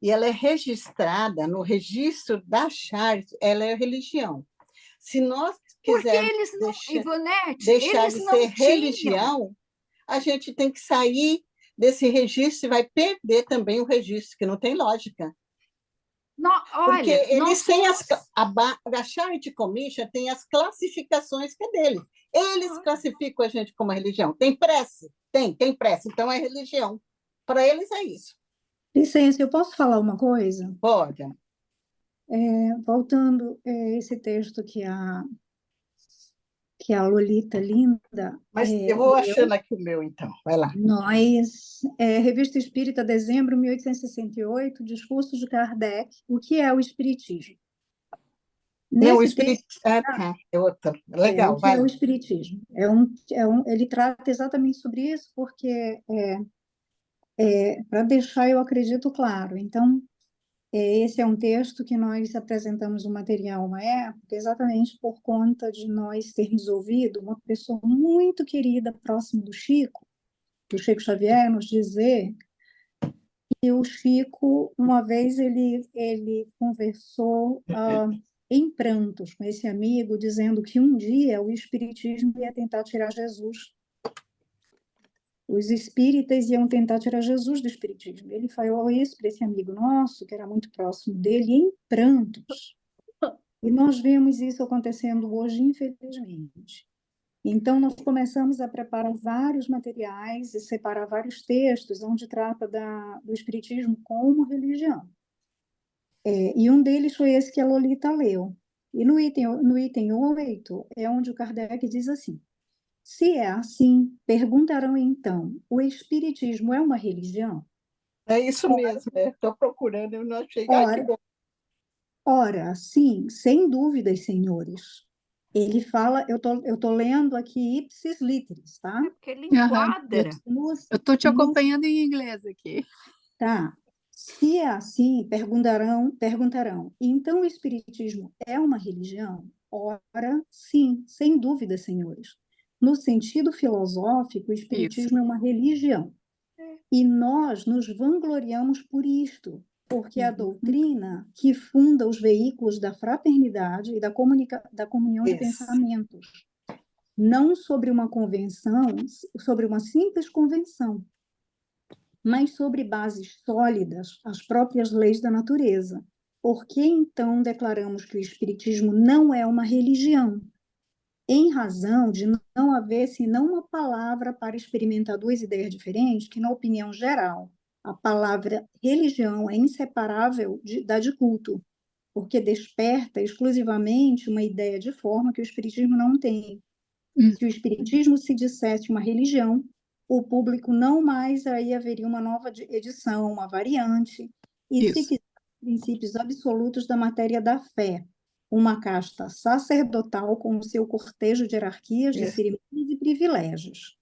e ela é registrada no registro da Charity, ela é religião. Se nós quisermos deixar de ser religião, a gente tem que sair desse registro e vai perder também o registro, que não tem lógica. Porque eles têm a Charity Commission tem as classificações que é deles. Eles classificam a gente como religião. Tem prece? Tem prece. Então é religião. Para eles é isso. Licença, eu posso falar uma coisa? Pode. Voltando a esse texto que a Lolita linda... Mas eu vou achando aqui o meu, então. Vai lá. Revista Espírita, dezembro de 1868, discurso de Kardec, o que é o Espiritismo? Não, o Espiritismo... é outro. Legal, vai. É o Espiritismo. Ele trata exatamente sobre isso, porque para deixar, eu acredito, claro. Então, esse é um texto que nós apresentamos no material uma época, exatamente por conta de nós termos ouvido uma pessoa muito querida, próximo do Chico Xavier, nos dizer que o Chico, uma vez, ele conversou em prantos com esse amigo, dizendo que um dia o Espiritismo ia tentar tirar Jesus. Os espíritas iam tentar tirar Jesus do Espiritismo. Ele falou isso para esse amigo nosso, que era muito próximo dele, em prantos. E nós vemos isso acontecendo hoje, infelizmente. Então, nós começamos a preparar vários materiais e separar vários textos onde trata do Espiritismo como religião. E um deles foi esse que a Lolita leu. E no item 8 é onde o Kardec diz assim: se é assim, perguntarão então, o Espiritismo é uma religião? É isso mesmo, estou procurando, eu não achei. Ora, sim, sem dúvidas, senhores. Ele fala, eu tô lendo aqui ipsis literis, tá? Porque ele enquadra. Eu estou te acompanhando em inglês aqui. Tá. Se é assim, perguntarão. Então o Espiritismo é uma religião? Ora, sim, sem dúvida, senhores. No sentido filosófico, o Espiritismo é uma religião. E nós nos vangloriamos por isto, porque a doutrina que funda os veículos da fraternidade e da comunhão de pensamentos, não sobre uma convenção, sobre uma simples convenção, mas sobre bases sólidas, as próprias leis da natureza. Por que então declaramos que o Espiritismo não é uma religião? Em razão de não haver senão uma palavra para experimentar duas ideias diferentes, que, na opinião geral, a palavra religião é inseparável da de culto, porque desperta exclusivamente uma ideia de forma que o Espiritismo não tem. Se o Espiritismo se dissesse uma religião, o público não mais aí haveria uma nova edição, uma variante, e se quiser princípios absolutos da matéria da fé, uma casta sacerdotal com o seu cortejo de hierarquias, de cerimônias e privilégios.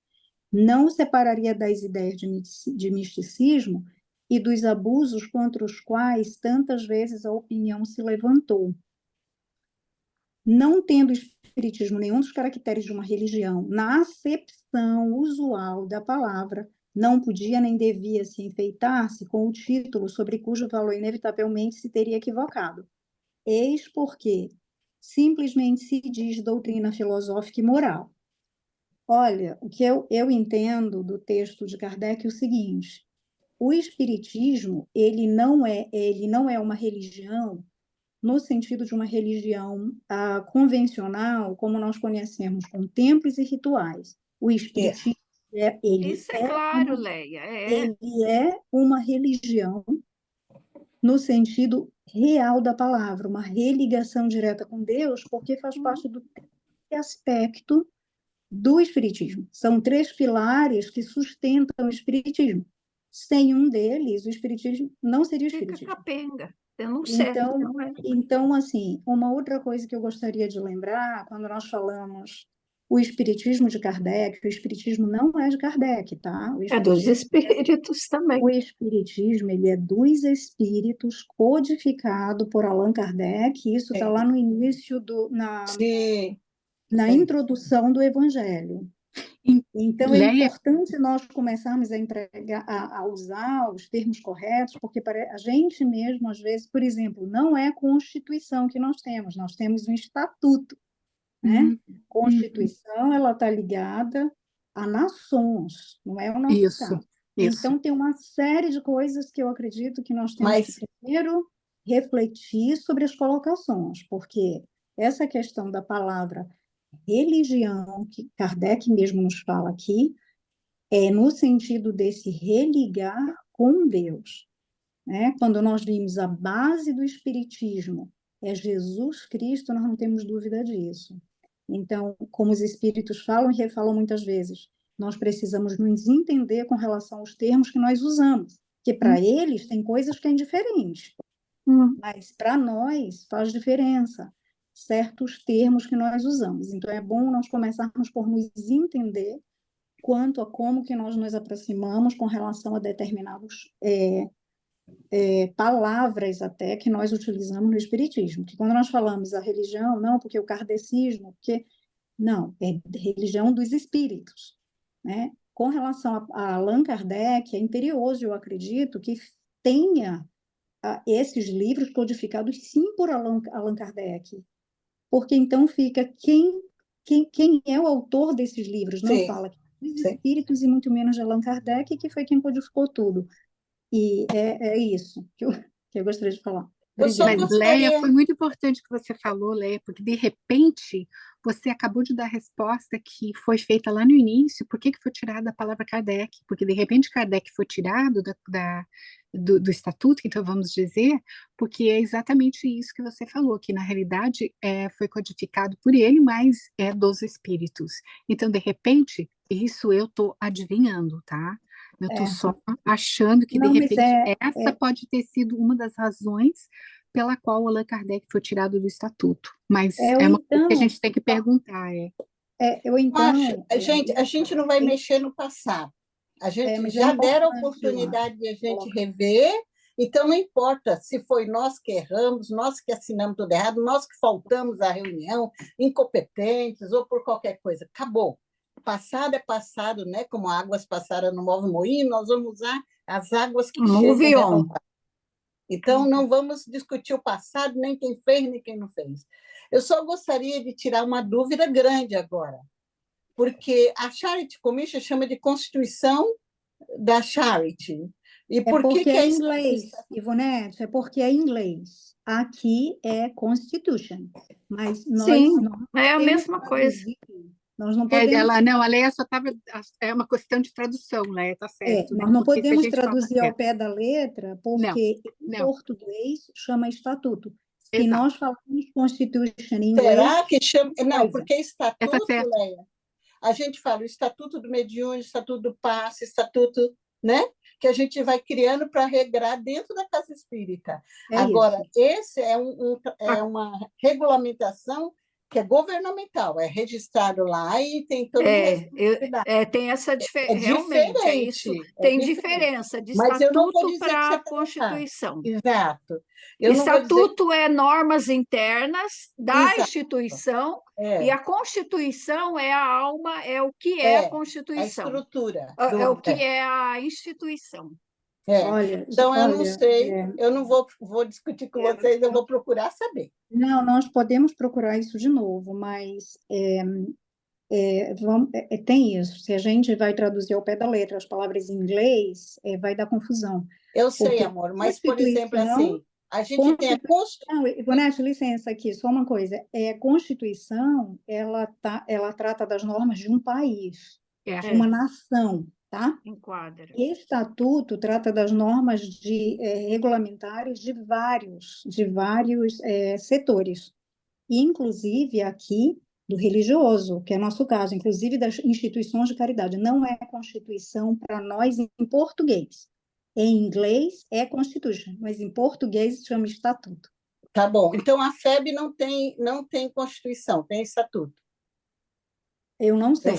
Não separaria das ideias de misticismo e dos abusos contra os quais tantas vezes a opinião se levantou. Não tendo o Espiritismo nenhum dos caracteres de uma religião, na acepção usual da palavra, não podia nem devia se enfeitar-se com o título sobre cujo valor inevitavelmente se teria equivocado. Eis porque simplesmente se diz doutrina filosófica e moral. Olha, o que eu entendo do texto de Kardec é o seguinte: o Espiritismo ele não é uma religião no sentido de uma religião convencional, como nós conhecemos, com templos e rituais. O Espiritismo Isso é claro, Leia. Ele é uma religião no sentido real da palavra, uma religação direta com Deus, porque faz parte do aspecto do Espiritismo. São 3 pilares que sustentam o Espiritismo. Sem um deles, o Espiritismo não seria o Espiritismo. Fica capenga. Eu não sei. Então, assim, uma outra coisa que eu gostaria de lembrar, quando nós falamos o Espiritismo de Kardec, o Espiritismo não é de Kardec, tá? É dos espíritos também. O Espiritismo, ele é dos espíritos, codificado por Allan Kardec, isso está lá no início, na introdução do Evangelho. Então, é importante nós começarmos a usar os termos corretos, porque a gente mesmo, às vezes, por exemplo, não é Constituição que nós temos um Estatuto, né? Constituição, ela está ligada a nações, não é o nosso caso. Então, tem uma série de coisas que eu acredito que nós temos que primeiro refletir sobre as colocações, porque essa questão da palavra religião, que Kardec mesmo nos fala aqui, é no sentido desse religar com Deus. Né? Quando nós vimos a base do Espiritismo é Jesus Cristo, nós não temos dúvida disso. Então, como os Espíritos falam e refalam muitas vezes, nós precisamos nos entender com relação aos termos que nós usamos, que para eles tem coisas que é indiferente, mas para nós faz diferença certos termos que nós usamos. Então, é bom nós começarmos por nos entender quanto a como que nós nos aproximamos com relação a determinadas palavras até que nós utilizamos no Espiritismo. Que quando nós falamos a religião, não, porque o kardecismo, porque... Não, é religião dos espíritos. Né? Com relação a Allan Kardec, é imperioso, eu acredito, que tenha esses livros codificados, sim, por Allan Kardec. Porque então fica quem é o autor desses livros, não fala dos espíritos e muito menos de Allan Kardec, que foi quem codificou tudo. E é isso que eu gostaria de falar. Mas, Leia, foi muito importante o que você falou, Leia, porque, de repente, você acabou de dar a resposta que foi feita lá no início, por que foi tirada a palavra Kardec? Porque, de repente, Kardec foi tirado do estatuto, então vamos dizer, porque é exatamente isso que você falou, que, na realidade, foi codificado por ele, mas é dos espíritos. Então, de repente, isso eu estou adivinhando, tá? Eu estou só achando que, de repente, essa pode ter sido uma das razões pela qual Allan Kardec foi tirado do estatuto. Mas é uma coisa que a gente tem que perguntar. A gente não vai mexer no passado. A gente já deram a oportunidade de a gente rever, então não importa se foi nós que erramos, nós que assinamos tudo errado, nós que faltamos à reunião, incompetentes ou por qualquer coisa. Acabou. Passado é passado, né? Como águas passaram no Move Moinho, nós vamos usar as águas que chegam. Então, não vamos discutir o passado, nem quem fez, nem quem não fez. Eu só gostaria de tirar uma dúvida grande agora, porque a Charity Commission chama de Constituição da Charity. E porque é em inglês, Ivonete, é porque é em inglês. Aqui é Constitution, mas Sim, é a mesma coisa. Nós não podemos... a Leia só estava... É uma questão de tradução, Leia, tá certo. Nós não podemos traduzir ao pé da letra, porque em português chama estatuto. Se nós falamos Constitution em inglês... Será que chama... Não, porque estatuto, Leia, a gente fala o Estatuto do Mediúnico, Estatuto do Passe, Estatuto, né? Que a gente vai criando para regrar dentro da Casa Espírita. Agora, esse é uma regulamentação que é governamental, é registrado lá e tem toda tem essa diferença. Realmente, é isso. Tem diferença de estatuto para a Constituição. Exato. Estatuto é normas internas da instituição e a Constituição é a alma, é o que é a Constituição. A estrutura. É o que é a instituição. Então, eu não sei, eu não vou discutir com vocês, eu vou procurar saber. Não, nós podemos procurar isso de novo, mas tem isso. Se a gente vai traduzir ao pé da letra as palavras em inglês, vai dar confusão. Eu sei, amor, mas, por exemplo, assim, a gente tem a Constituição... Ivonete, licença aqui, só uma coisa. A Constituição, ela trata das normas de um país, de uma nação. Tá? Enquadra. Estatuto trata das normas regulamentares de vários setores, inclusive aqui do religioso, que é nosso caso, inclusive das instituições de caridade. Não é Constituição para nós em português. Em inglês é Constitution, mas em português chama Estatuto. Tá bom. Então a FEB não tem Constituição, tem Estatuto. Eu não sei.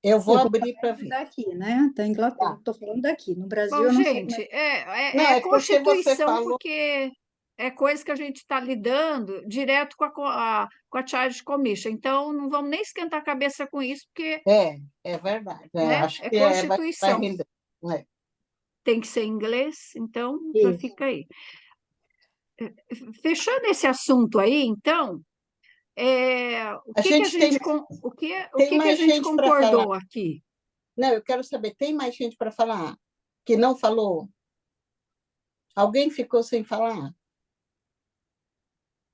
Eu vou abrir para ver. Daqui, né? Da Inglaterra. Estou falando daqui. No Brasil, bom, eu não gente, sei. É Constituição porque é coisa que a gente está lidando direto com a Charity Commission. Então, não vamos nem esquentar a cabeça com isso, porque... É verdade. Acho que Constituição. Tem que ser em inglês, então já fica aí. Fechando esse assunto aí, então... O que a gente concordou aqui? Não, eu quero saber, tem mais gente para falar que não falou? Alguém ficou sem falar?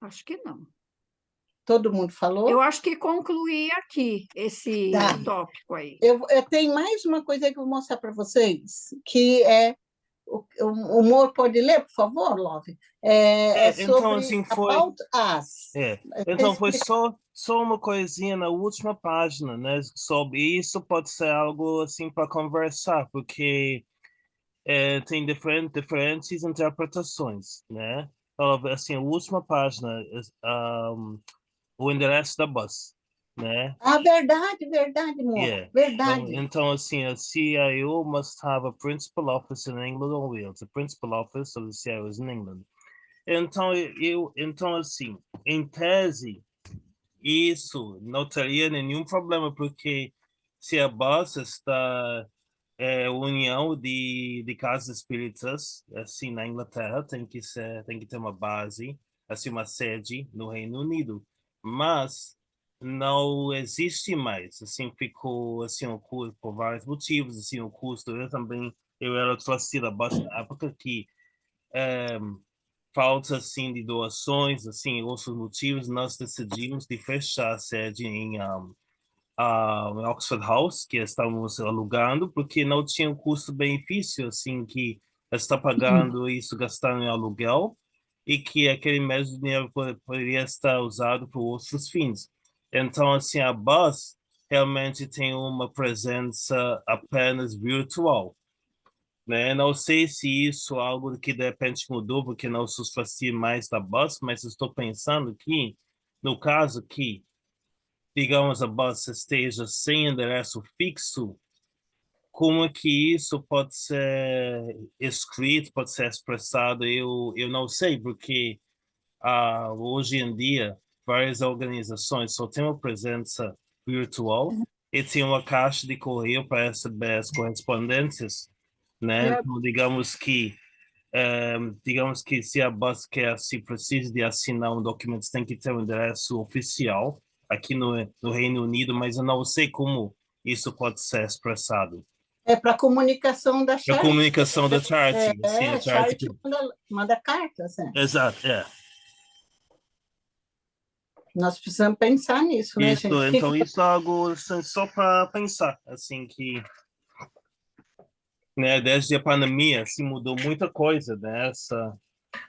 Acho que não. Todo mundo falou? Eu acho que concluí aqui esse tópico aí. Eu tenho mais uma coisa que eu vou mostrar para vocês, que é... O Moro pode ler, por favor, Love? Então, assim, então, foi só uma coisinha na última página, né? Sobre isso pode ser algo assim para conversar, porque tem diferentes interpretações, né? Então, assim, a última página, o endereço da bus, né? Verdade, Moro. Verdade. Então, assim, a CIO must have a principal office in England or Wales. The principal office of the CIO is in England. Então, assim, em tese, isso não teria nenhum problema, porque se a base está união de casas espíritas, assim, na Inglaterra, tem que ter uma base, assim, uma sede no Reino Unido. Mas não existe mais, assim, ficou assim o custo por vários motivos, assim, o custo. Eu era falecida na época que falta assim de doações, assim, outros motivos, nós decidimos de fechar a sede em Oxford House, que estávamos alugando, porque não tinha um custo-benefício, assim, que está pagando isso, gastando em aluguel, e que aquele mesmo dinheiro poderia estar usado por outros fins. Então, assim, a bus realmente tem uma presença apenas virtual. né? Não sei se isso é algo que de repente mudou, porque não se fazia mais da bus, mas estou pensando que, no caso que, digamos, a bus esteja sem endereço fixo, como é que isso pode ser escrito, pode ser expressado? Eu não sei, porque hoje em dia várias organizações só têm uma presença virtual e tem uma caixa de correio para receber as correspondências, né? Então, digamos que se a bus quer, se precisa de assinar um documento, tem que ter um endereço oficial aqui no Reino Unido, mas eu não sei como isso pode ser expressado. É para a comunicação da A Charity. comunicação da Charity. Sim, A Charity manda cartas. Exato, é. Nós precisamos pensar nisso, né, Isso, gente? então isso é algo assim, só para pensar, assim, que, né, desde a pandemia, assim, mudou muita coisa, né?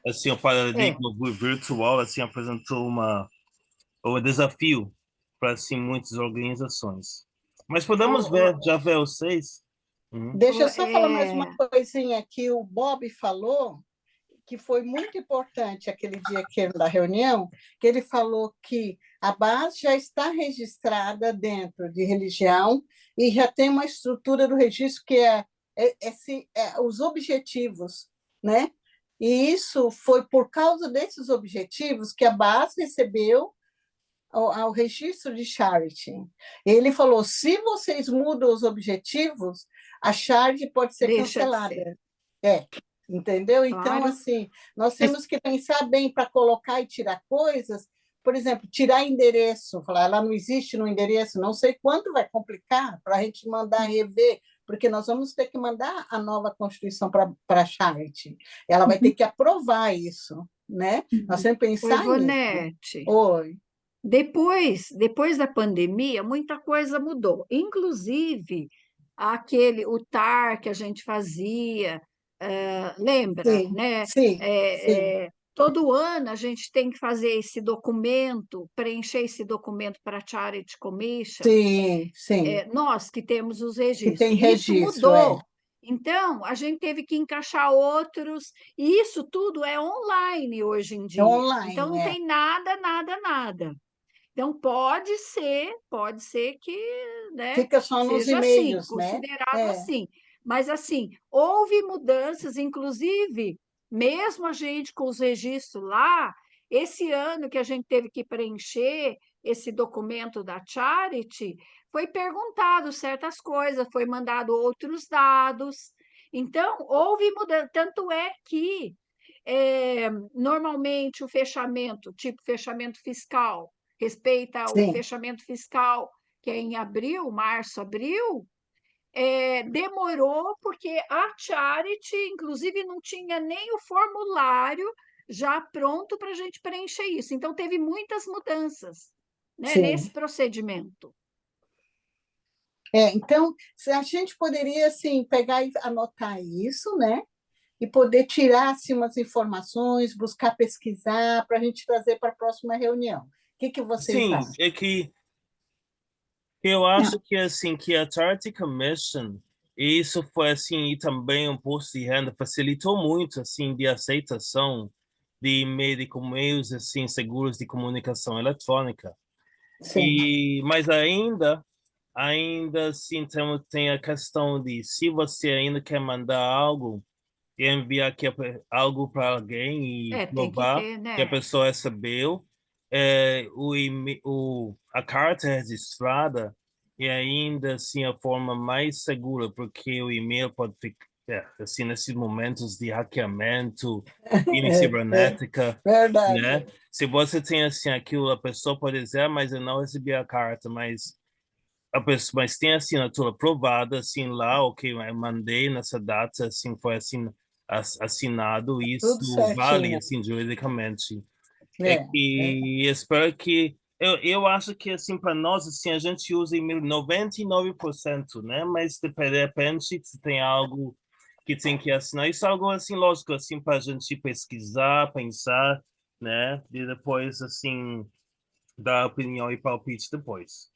Assim, o paradigma virtual, assim, apresentou um desafio para, assim, muitas organizações. Mas podemos já ver vocês. Deixa eu só falar mais uma coisinha que o Bob falou, que foi muito importante aquele dia que da reunião, que ele falou que a base já está registrada dentro de religião e já tem uma estrutura do registro que é os objetivos, né? E isso foi por causa desses objetivos que a base recebeu ao registro de Charity. Ele falou, se vocês mudam os objetivos, a Charity pode ser cancelada. Entendeu? Claro. Então, assim, nós temos que pensar bem para colocar e tirar coisas, por exemplo, tirar endereço, falar, ela não existe no endereço, não sei quanto vai complicar para a gente mandar rever, porque nós vamos ter que mandar a nova Constituição para a Charity. Ela vai ter que aprovar isso, né? Nós temos que pensar nisso. Ivonete, Oi. Depois da pandemia, muita coisa mudou. Inclusive, o TAR que a gente fazia, lembra, sim, né? Sim, Todo ano a gente tem que fazer esse documento, preencher esse documento para a Charity Commission. Sim. Nós que temos os registros. Que tem registro, isso mudou. Então, a gente teve que encaixar outros, e isso tudo é online hoje em dia. Online, então, não tem nada. Então, pode ser que, né, fica só nos seja e-mails, assim, considerado assim. Mas, assim, houve mudanças, inclusive, mesmo a gente com os registros lá, esse ano que a gente teve que preencher esse documento da Charity, foi perguntado certas coisas, foi mandado outros dados. Então, houve mudança. Tanto é que, normalmente, o fechamento, tipo fechamento fiscal, respeita ao fechamento fiscal, que é em março, abril, demorou porque a Charity, inclusive, não tinha nem o formulário já pronto para a gente preencher isso. Então, teve muitas mudanças, né, nesse procedimento. Então, a gente poderia, assim, pegar e anotar isso, né? E poder tirar assim, umas informações, buscar pesquisar, para a gente trazer para a próxima reunião. O que vocês acham? Sim, é que eu acho que, assim, que a Charity Commission, isso foi, assim, e também o imposto de renda facilitou muito, assim, de aceitação de meios, assim, seguros de comunicação eletrônica. Mas ainda assim, tem a questão de se você ainda quer mandar algo e enviar algo para alguém e provar que a pessoa recebeu, a carta registrada é ainda assim a forma mais segura, porque o e-mail pode ficar assim nesses momentos de hackeamento e cibernética, verdade. né? Se você tem assim aquilo, a pessoa pode dizer, mas eu não recebi a carta, mas tem a assinatura aprovada, assim, lá, ok, eu mandei nessa data, assim, foi assim, assinado, isso vale, assim, juridicamente. Espero que, eu acho que, assim, para nós, assim, a gente usa e-mail 99%, né, mas de repente, se tem algo que tem que assinar, isso é algo, assim, lógico, assim, para a gente pesquisar, pensar, né, e depois, assim, dar opinião e palpite depois.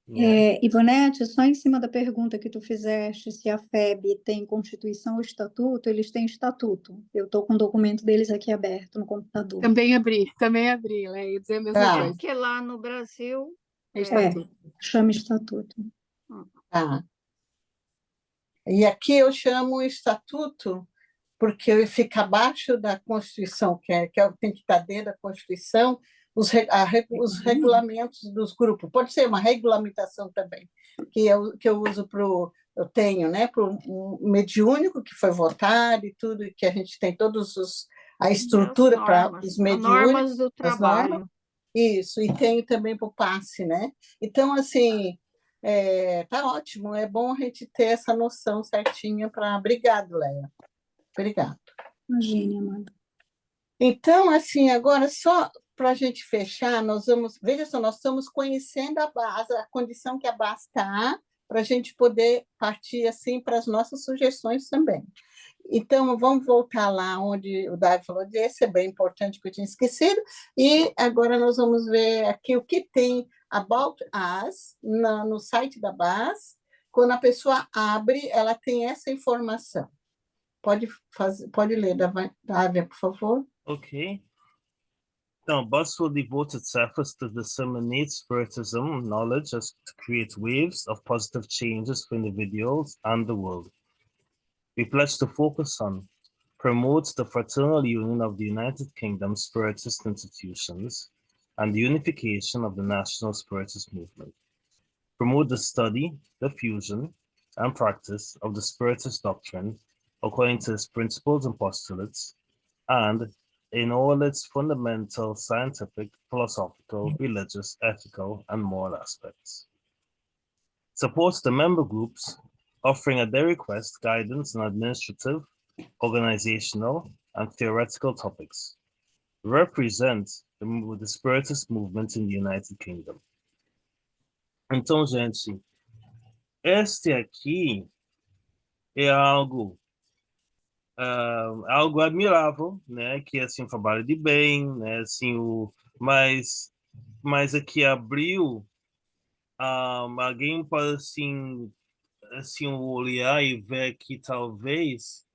Ivonete, só em cima da pergunta que tu fizeste, se a FEB tem Constituição ou Estatuto, eles têm Estatuto. Eu estou com o documento deles aqui aberto no computador. Também abri, né? Ia dizer a mesma coisa. Porque lá no Brasil... É Estatuto. Chama Estatuto. E aqui eu chamo Estatuto porque fica abaixo da Constituição, que tem que estar dentro da Constituição, os regulamentos dos grupos. Pode ser uma regulamentação também, que eu uso eu tenho, né, para o mediúnico, que foi votado e tudo, e que a gente tem a estrutura para os mediúnicos. As normas do trabalho. Isso, e tenho também para o passe, né? Então, assim, tá ótimo, é bom a gente ter essa noção certinha para... Obrigado, Leia. Obrigado. Imagine, Amanda. Então, assim, agora só para a gente fechar, veja só, nós estamos conhecendo a base, a condição que a base está, para a gente poder partir assim para as nossas sugestões também. Então, vamos voltar lá onde o Davi falou desse, é bem importante que eu tinha esquecido, e agora nós vamos ver aqui o que tem About Us no site da base. Quando a pessoa abre, ela tem essa informação. Pode ler, Davi, por favor. Okay. Now, BUS will devote its efforts to disseminate Spiritism knowledge as to create waves of positive changes for individuals and the world. We pledge to focus on, promote the fraternal union of the United Kingdom Spiritist institutions and the unification of the national Spiritist movement. Promote the study, diffusion, and practice of the Spiritist doctrine according to its principles and postulates, and in all its fundamental scientific, philosophical, religious, ethical, and moral aspects. Supports the member groups, offering at their request guidance on administrative, organizational, and theoretical topics. Represent the Spiritist movement in the United Kingdom. Então, gente, este aqui é algo admirável, né? Que assim, um trabalho de bem, né? Assim, mas aqui abriu, alguém pode assim olhar e ver que talvez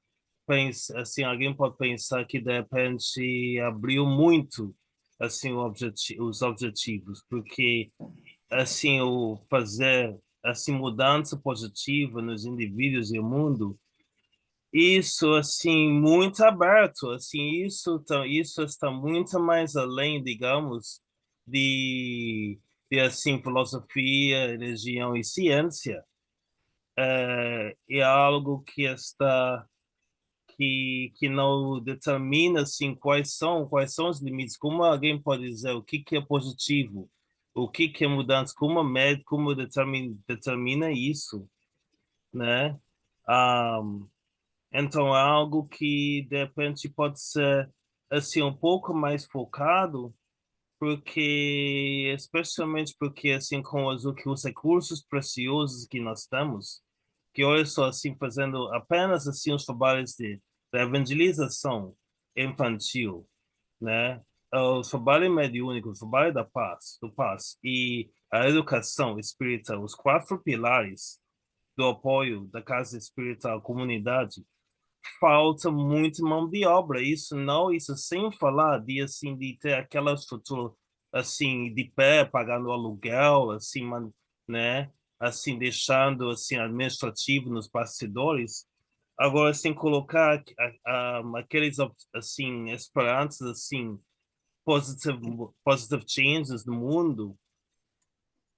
assim, alguém pode pensar que de repente abriu muito assim os objetivos, porque assim fazer assim mudança positiva nos indivíduos e no mundo, isso assim muito aberto, assim isso está muito mais além, digamos, de assim filosofia, religião e ciência. É algo que está que não determina assim quais são os limites, como alguém pode dizer o que é positivo, o que é mudança, como determina isso, né? Então é algo que de repente pode ser assim um pouco mais focado, especialmente porque assim com os recursos preciosos que nós temos, que olha só assim fazendo apenas assim os trabalhos de evangelização infantil, né? O trabalho mediúnico, o trabalho do paz e a educação espiritual, os 4 pilares do apoio da casa espiritual à comunidade, falta muito mão de obra. Isso sem falar de assim de ter aquela estrutura assim de pé, pagando aluguel, assim, né? Assim deixando assim administrativo nos bastidores. Agora assim colocar aqueles assim esperanças assim positive changes no mundo.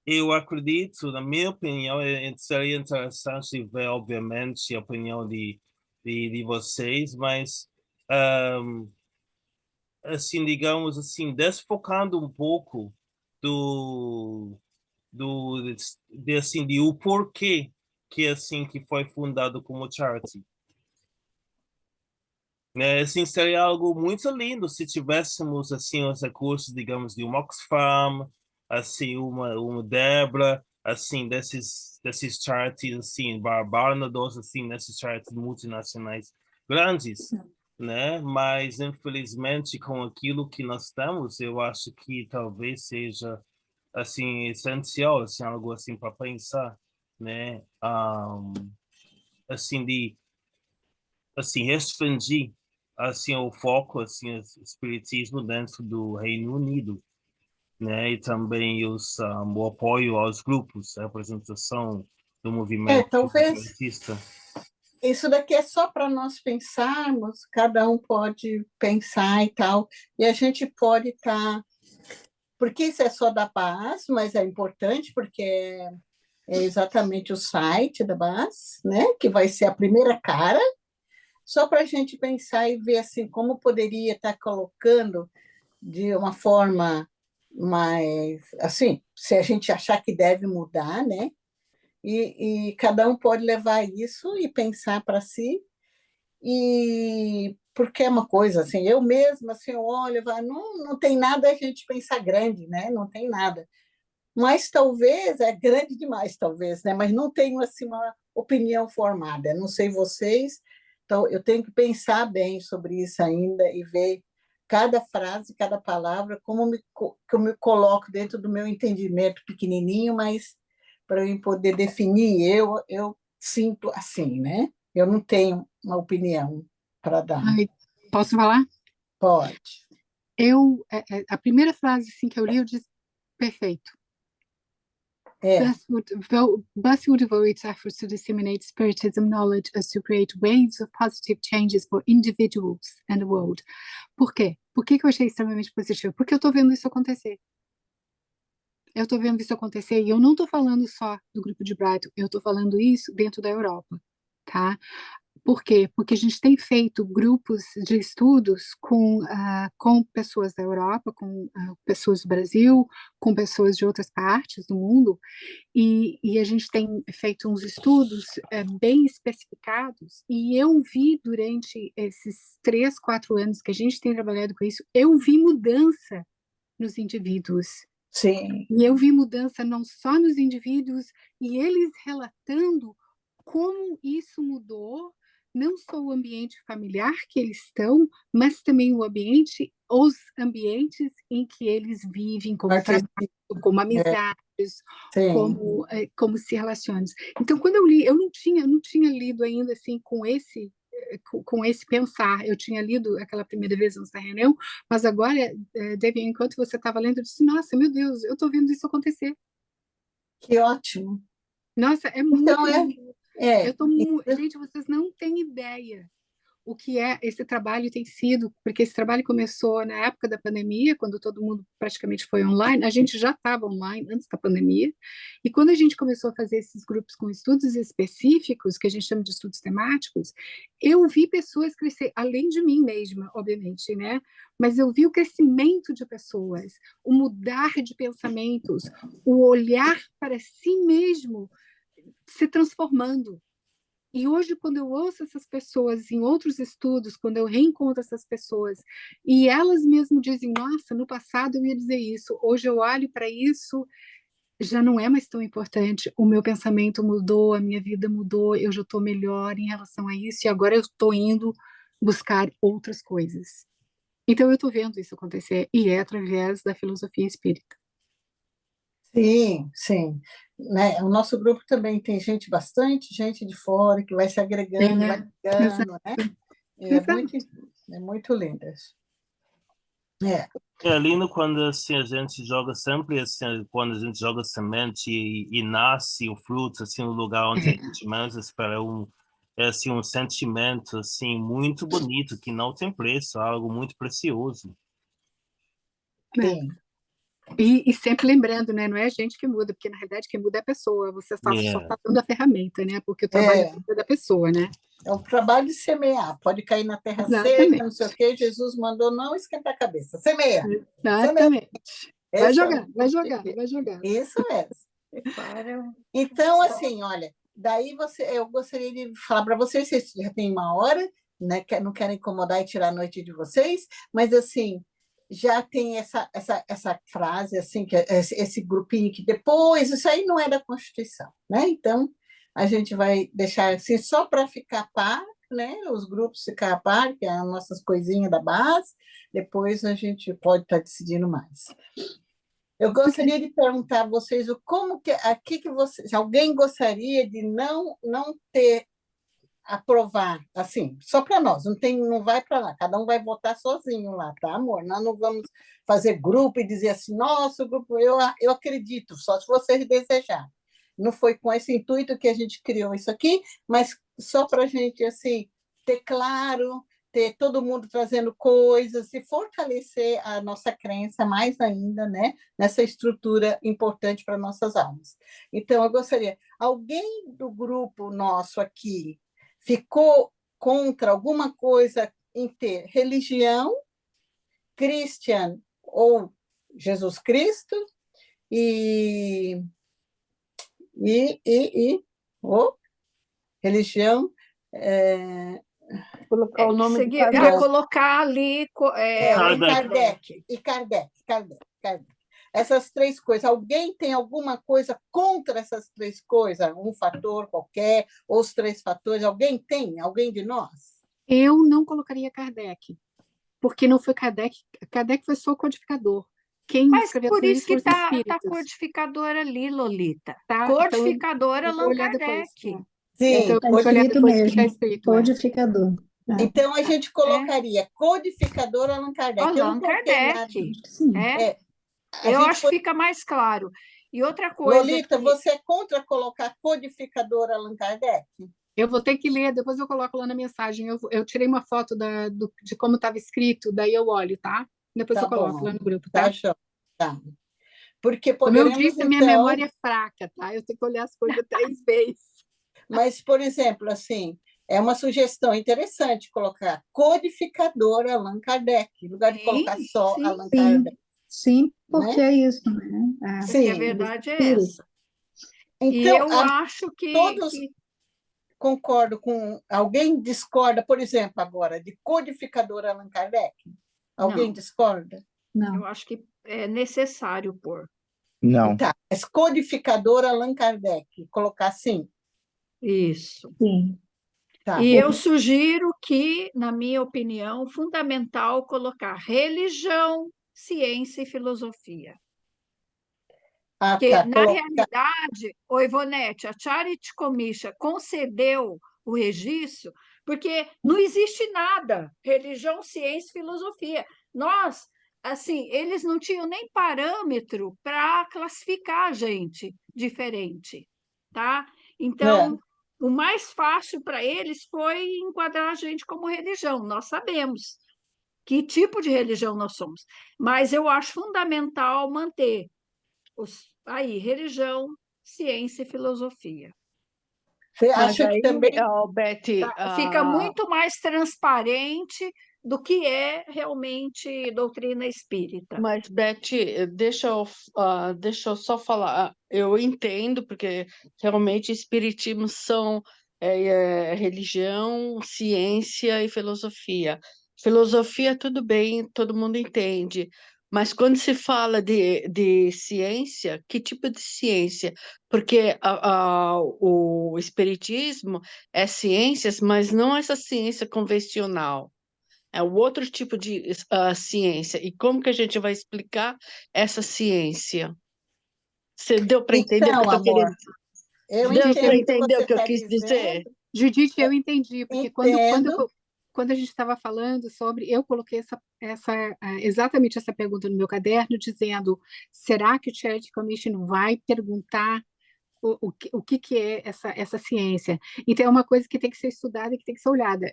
Eu acredito, na minha opinião, seria interessante ver, obviamente, a opinião de vocês, mas assim, digamos assim, desfocando um pouco de o porquê que assim que foi fundado como charity. Assim, seria algo muito lindo se tivéssemos assim os recursos, digamos, de uma Oxfam, assim uma Debra, assim desses charities assim Barbados, assim nesses charities multinacionais grandes, né? Mas infelizmente com aquilo que nós temos, eu acho que talvez seja assim, essencial, assim, algo assim para pensar, né? Assim, assim, expandir, assim, o foco, assim, o espiritismo dentro do Reino Unido, né? E também o apoio aos grupos, a apresentação do movimento Talvez adventista. isso daqui é só para nós pensarmos, cada um pode pensar e tal, e a gente pode estar. Porque isso é só da BAS, mas é importante, porque é exatamente o site da BAS, né? Que vai ser a primeira cara, só para a gente pensar e ver assim, como poderia estar colocando de uma forma mais. Assim, se a gente achar que deve mudar, né? E cada um pode levar isso e pensar para si, e porque é uma coisa assim, eu mesma assim, eu olho, não tem nada a gente pensar grande, né? Não tem nada. Mas talvez é grande demais, talvez, né? Mas não tenho assim uma opinião formada. Não sei vocês, então eu tenho que pensar bem sobre isso ainda e ver cada frase, cada palavra, que eu me coloco dentro do meu entendimento pequenininho, mas para eu poder definir, eu sinto assim, né? Eu não tenho uma opinião para dar. Ai, posso falar? Pode. A primeira frase assim, que eu li, eu disse, perfeito. Thus would devote its efforts to disseminate Spiritism knowledge as to create waves of positive changes for individuals and the world. Por quê? Por que eu achei extremamente positivo? Porque eu estou vendo isso acontecer. Eu estou vendo isso acontecer e eu não estou falando só do grupo de Brighton, eu estou falando isso dentro da Europa, tá? Por quê? Porque a gente tem feito grupos de estudos com pessoas da Europa, com pessoas do Brasil, com pessoas de outras partes do mundo, e a gente tem feito uns estudos bem especificados, e eu vi durante esses 3, 4 anos que a gente tem trabalhado com isso, eu vi mudança nos indivíduos. Sim. E eu vi mudança não só nos indivíduos, e eles relatando como isso mudou não só o ambiente familiar que eles estão, mas também os ambientes em que eles vivem, como trabalho, como amizades, como se relacionam. Então, quando eu li, eu não tinha lido ainda assim com esse pensar. Eu tinha lido aquela primeira vez antes da reunião, mas agora, Debbie, enquanto você estava lendo, eu disse, nossa, meu Deus, eu estou vendo isso acontecer. Que ótimo. Nossa, é muito então, lindo. Gente, vocês não têm ideia o que esse trabalho tem sido, porque esse trabalho começou na época da pandemia, quando todo mundo praticamente foi online. A gente já estava online antes da pandemia, e quando a gente começou a fazer esses grupos com estudos específicos, que a gente chama de estudos temáticos, eu vi pessoas crescer, além de mim mesma, obviamente, né? Mas eu vi o crescimento de pessoas, o mudar de pensamentos, o olhar para si mesmo se transformando. E hoje, quando eu ouço essas pessoas em outros estudos, quando eu reencontro essas pessoas, e elas mesmo dizem, nossa, no passado eu ia dizer isso, hoje eu olho para isso, já não é mais tão importante, o meu pensamento mudou, a minha vida mudou, eu já estou melhor em relação a isso, e agora eu estou indo buscar outras coisas. Então eu estou vendo isso acontecer, e é através da filosofia espírita. Sim, sim. Né? O nosso grupo também tem bastante gente de fora que vai se agregando, vai chegando, né? É muito lindo isso. É lindo quando assim, a gente joga sempre assim, quando a gente joga semente e nasce o fruto assim, no lugar onde a gente mais espera é assim um sentimento assim muito bonito que não tem preço, algo muito precioso. Sim. E sempre lembrando, né? Não é a gente que muda, porque na realidade quem muda é a pessoa. Você só está dando a ferramenta, né? Porque o trabalho é da pessoa, né? É o trabalho de semear. Pode cair na terra Exatamente. seca, não sei o quê. Jesus mandou não esquentar a cabeça. Semeia. Exatamente. Vai jogar, vai jogar, vai jogar. Isso mesmo. Então, assim, olha, daí eu gostaria de falar para vocês já tem 1 hora, né? Não quero incomodar e tirar a noite de vocês, mas assim, já tem essa frase, assim, que esse grupinho que depois, isso aí não é da Constituição, né? Então, a gente vai deixar assim só para ficar a par, né? Os grupos ficar a par, que é as nossas coisinhas da base, depois a gente pode estar decidindo mais. Eu gostaria de perguntar a vocês se alguém gostaria de não ter aprovar, assim, só para nós, não vai para lá, cada um vai votar sozinho lá, tá, amor? Nós não vamos fazer grupo e dizer assim, nossa, o grupo, eu acredito, só se vocês desejarem. Não foi com esse intuito que a gente criou isso aqui, mas só para a gente, assim, ter claro, ter todo mundo trazendo coisas e fortalecer a nossa crença mais ainda, né, nessa estrutura importante para nossas almas. Então, eu gostaria, alguém do grupo nosso aqui ficou contra alguma coisa em ter religião, Christian ou Jesus Cristo religião, colocar o nome de Kardec. Colocar ali Kardec. Essas três coisas. Alguém tem alguma coisa contra essas três coisas? Um fator qualquer, ou os três fatores? Alguém tem? Alguém de nós? Eu não colocaria Kardec, porque não foi Kardec. Kardec foi só o codificador. Mas por isso que está codificador ali, Lolita. Tá, codificador então Allan Kardec. Sim, então, está escrito mesmo, codificador. Então, a gente colocaria codificador Allan Kardec. Allan Kardec. Eu acho que fica mais claro. E outra coisa... Lolita, você é contra colocar codificador Allan Kardec? Eu vou ter que ler, depois eu coloco lá na mensagem. Eu tirei uma foto de como estava escrito, daí eu olho, tá? Depois eu coloco lá no grupo, tá? Tá. Porque como eu disse, minha memória é fraca, tá? Eu tenho que olhar as coisas 3 vezes. Mas, por exemplo, assim, é uma sugestão interessante colocar codificador Allan Kardec, em lugar de colocar só Allan Kardec. Sim, porque é isso, né? Sim, a verdade é essa. Então, e eu acho que... Todos concordam com... Alguém discorda, por exemplo, agora, de codificador Allan Kardec? Alguém discorda? Não. Eu acho que é necessário pôr. Não. Tá, mas codificador Allan Kardec, colocar assim? Isso. Sim. Tá. E eu sugiro que, na minha opinião, fundamental colocar religião, ciência e filosofia. Porque, na realidade, o Ivonete, a Charity Commission concedeu o registro porque não existe nada, religião, ciência e filosofia. Nós, assim, eles não tinham nem parâmetro para classificar a gente diferente, tá? Então, o mais fácil para eles foi enquadrar a gente como religião. Nós sabemos que tipo de religião nós somos, mas eu acho fundamental manter religião, ciência e filosofia. Você acha que também... Betty, fica muito mais transparente do que é realmente doutrina espírita. Mas, Betty, deixa eu só falar. Eu entendo, porque realmente espiritismo são religião, ciência e filosofia. Filosofia, tudo bem, todo mundo entende. Mas quando se fala de ciência, que tipo de ciência? Porque o espiritismo é ciências, mas não essa ciência convencional. É um outro tipo de ciência. E como que a gente vai explicar essa ciência? Você deu para entender o que eu estou querendo dizer? Deu para entender o que eu quis dizer? Judite, eu entendi, porque quando a gente estava falando sobre, eu coloquei exatamente essa pergunta no meu caderno, dizendo, será que o Charity Commission vai perguntar o que é essa ciência? Então, é uma coisa que tem que ser estudada e que tem que ser olhada.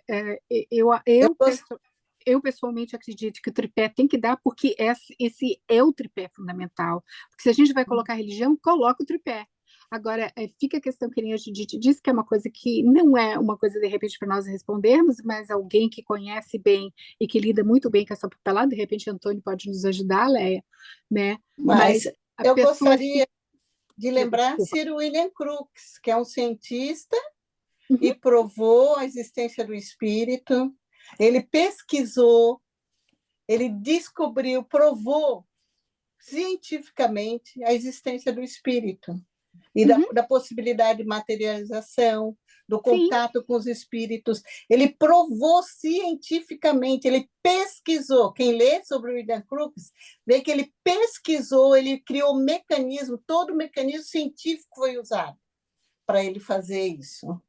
Eu pessoalmente acredito que o tripé tem que dar, porque esse é o tripé fundamental. Porque se a gente vai colocar religião, coloca o tripé. Agora, fica a questão que a Judite disse, que é uma coisa que não é uma coisa, de repente, para nós respondermos, mas alguém que conhece bem e que lida muito bem com essa papelada, de repente, Antônio pode nos ajudar, Leia, né? Mas eu gostaria de lembrar Sir William Crookes, que é um cientista e provou a existência do espírito. Ele pesquisou, ele descobriu, provou cientificamente a existência do espírito. E da possibilidade de materialização, do contato com os espíritos. Ele provou cientificamente, ele pesquisou. Quem lê sobre o William Crookes vê que ele pesquisou, ele criou mecanismo, todo o mecanismo científico foi usado para ele fazer isso.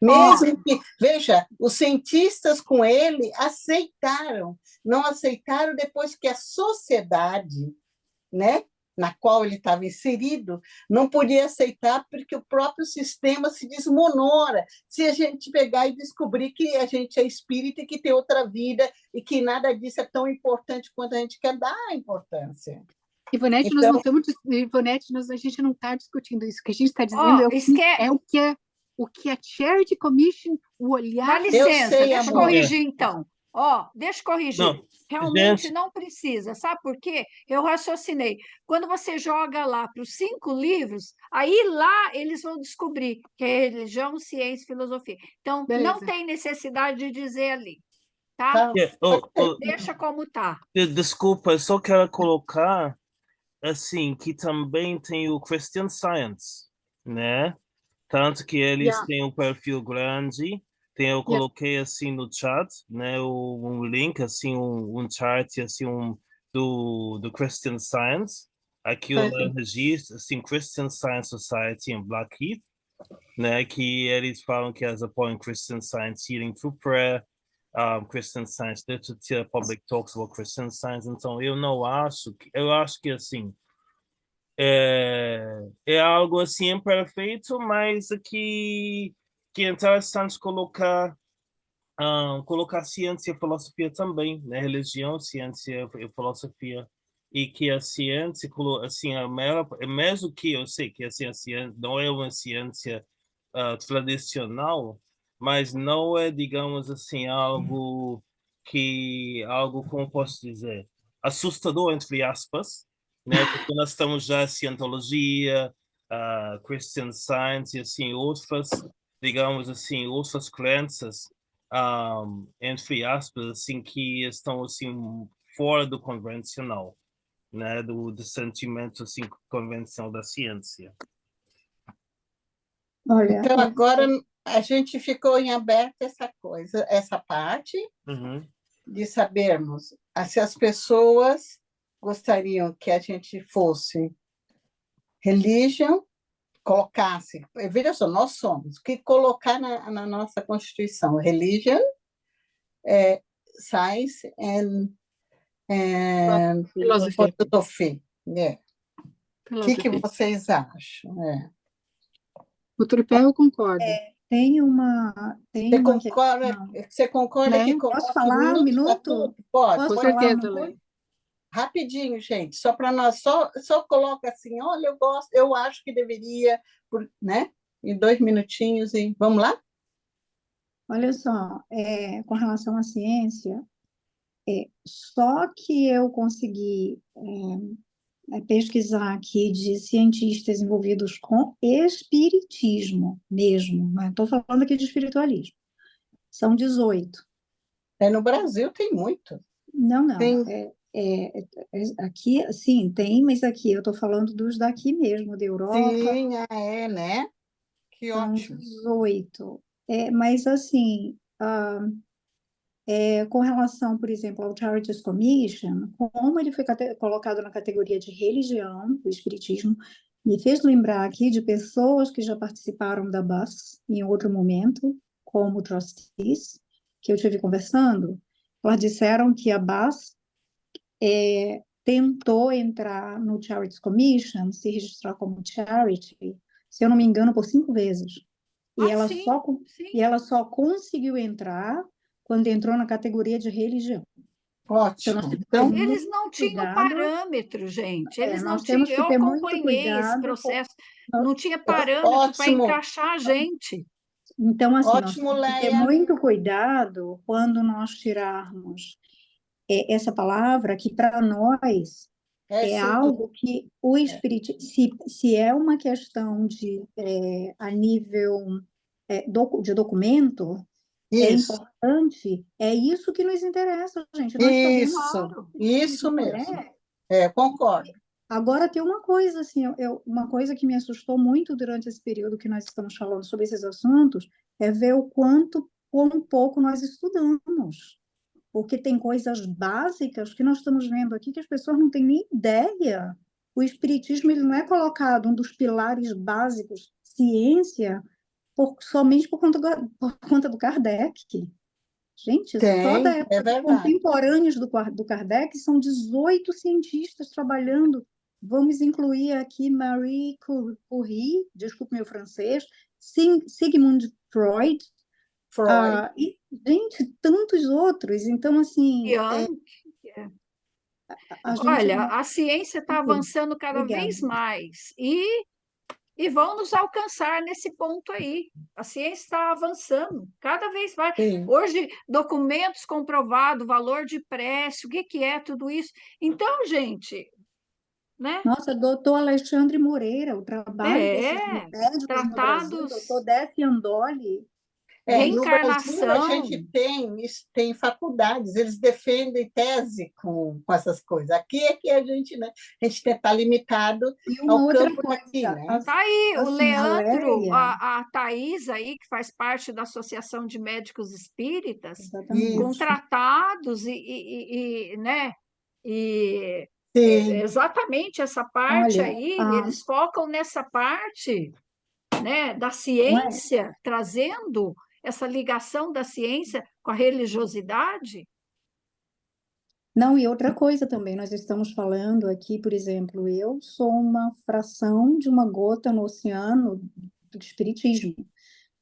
Mesmo que, veja, os cientistas com ele aceitaram, não aceitaram depois que a sociedade, né, na qual ele estava inserido, não podia aceitar porque o próprio sistema se desmonora se a gente pegar e descobrir que a gente é espírita e que tem outra vida e que nada disso é tão importante quanto a gente quer dar a importância. Ivonete, Então, nós não estamos, Ivonete, a gente não está discutindo isso. O que a gente está dizendo o que a Charity Commission, o olhar... Dá licença, deixa eu corrigir, É. então. Deixa eu corrigir. Não, Realmente gente, não precisa. Sabe por quê? Eu raciocinei. Quando você joga lá para os 5 livros, aí lá eles vão descobrir que é religião, ciência e filosofia. Então, Beleza. não tem necessidade de dizer ali, tá? Deixa como tá. Desculpa, eu só quero colocar assim que também tem o Christian Science, né? Tanto que eles têm um perfil grande. Eu coloquei assim no chat, né, um link, assim, um chart assim, do Christian Science. Aqui o registro, assim, Christian Science Society em Blackheath, né, que eles falam que eles apoiam Christian Science Healing through Prayer, Christian Science Literature, Public Talks about Christian Science. Então, eu acho que assim, é algo assim imperfeito, mas que é interessante colocar ciência e filosofia também, né? Religião, ciência e filosofia, e que a ciência, assim, mesmo que eu sei que assim, a ciência não é uma ciência tradicional, mas não é, digamos assim, algo, como posso dizer, assustador, entre aspas, né? Porque nós estamos já em Scientologia, Christian Science e assim, outras, digamos assim, outras crenças, entre aspas, assim, que estão assim fora do convencional, né, do sentimento assim convencional da ciência. Olha, então, agora a gente ficou em aberto essa parte de sabermos se as pessoas gostariam que a gente fosse religião, colocasse, veja só, nós somos, o que colocar na nossa Constituição, religion, science and philosophy. O que vocês acham? O tripé eu concordo. Você concorda que posso falar um minuto? Pode. Com certeza, Lê. Rapidinho, gente, só para nós, só coloca assim, olha, eu gosto, eu acho que deveria, né? Em 2 minutinhos e vamos lá? Olha só, com relação à ciência, só que eu consegui pesquisar aqui de cientistas envolvidos com espiritismo mesmo, não estou falando aqui de espiritualismo, são 18. No Brasil tem muito. Não, aqui, sim, tem, mas aqui eu estou falando dos daqui mesmo, da Europa. Sim, né? Que são ótimo. 18. Mas, assim, com relação, por exemplo, ao Charities Commission, como ele foi colocado na categoria de religião, o espiritismo, me fez lembrar aqui de pessoas que já participaram da BUS em outro momento, como trustees, que eu estive conversando. Elas disseram que a BUS tentou entrar no Charities Commission, se registrar como charity, se eu não me engano, por 5 vezes. E ela só conseguiu entrar quando entrou na categoria de religião. Ótimo. Então, eles não tinham parâmetro, gente. Eles não tinham. Eu acompanhei esse processo. Não tinha parâmetro para encaixar a gente. Então, assim, nós temos que ter muito cuidado quando nós tirarmos essa palavra, que para nós é algo que o espiritismo, se é uma questão de a nível de documento, é importante, é isso que nos interessa, gente. Nós isso mesmo. Concordo. Agora, tem uma coisa, assim, uma coisa que me assustou muito durante esse período que nós estamos falando sobre esses assuntos, é ver o quão pouco nós estudamos. Porque tem coisas básicas que nós estamos vendo aqui que as pessoas não têm nem ideia. O espiritismo ele não é colocado um dos pilares básicos, ciência, somente por conta do Kardec. Gente, só da época contemporâneos do Kardec são 18 cientistas trabalhando. Vamos incluir aqui Marie Curie, desculpe meu francês, Sigmund Freud, e, gente, tantos outros. Então, assim, olha, a ciência está avançando cada vez mais e vão nos alcançar nesse ponto aí. A ciência está avançando, cada vez mais. Sim. Hoje, documentos comprovados, valor de preço, o que é tudo isso. Então, gente, né? Nossa, doutor Alexandre Moreira, o trabalho desses médicos no Brasil, doutor Décio Andoli. No Brasil, a gente tem faculdades, eles defendem tese com essas coisas. Aqui é que a gente está limitado ao campo daqui, né? Tá aí, o Leandro, a Thais aí, que faz parte da Associação de Médicos Espíritas, contratados né? E exatamente essa parte aí, eles focam nessa parte, né, da ciência, trazendo essa ligação da ciência com a religiosidade. Não, e outra coisa também, nós estamos falando aqui, por exemplo, eu sou uma fração de uma gota no oceano do espiritismo,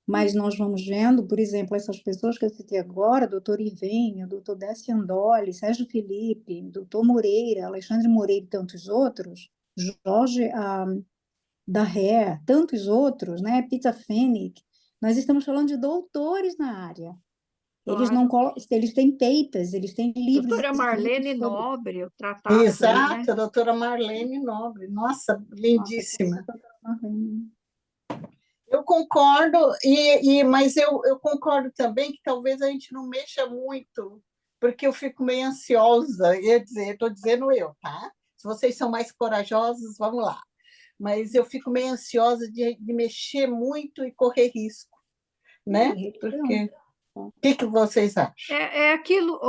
mas nós vamos vendo, por exemplo, essas pessoas que eu citei agora, doutor Ivenha, doutor Décio Andoli, Sérgio Felipe, doutor Moreira, Alexandre Moreira e tantos outros, Jorge Darré, tantos outros, né? Peter Fenwick, nós estamos falando de doutores na área. Eles não eles têm papers, eles têm livros. Doutora Marlene Nobre, o tratado. Exato, né? Doutora Marlene Nobre. Nossa, lindíssima. Eu concordo, mas eu concordo também que talvez a gente não mexa muito, porque eu fico meio ansiosa. Estou dizendo eu, tá? Se vocês são mais corajosos, vamos lá. Mas eu fico meio ansiosa de mexer muito e correr risco, né? Porque o que vocês acham? É aquilo,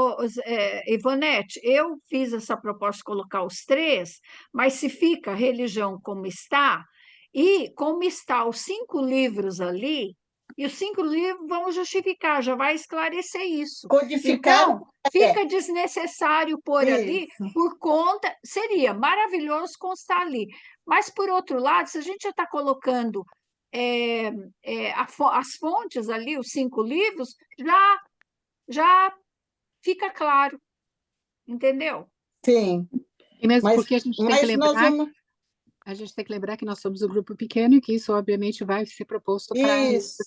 Ivonete, eu fiz essa proposta de colocar os 3, mas se fica a religião como está, e como está os 5 livros ali, e os 5 livros vão justificar, já vai esclarecer isso. Codificar. Então, fica desnecessário pôr ali, por conta, seria maravilhoso constar ali. Mas, por outro lado, se a gente já está colocando as fontes ali, os 5 livros, já fica claro, entendeu? Sim. E mesmo porque a gente tem que lembrar, a gente tem que lembrar que nós somos um grupo pequeno e que isso, obviamente, vai ser proposto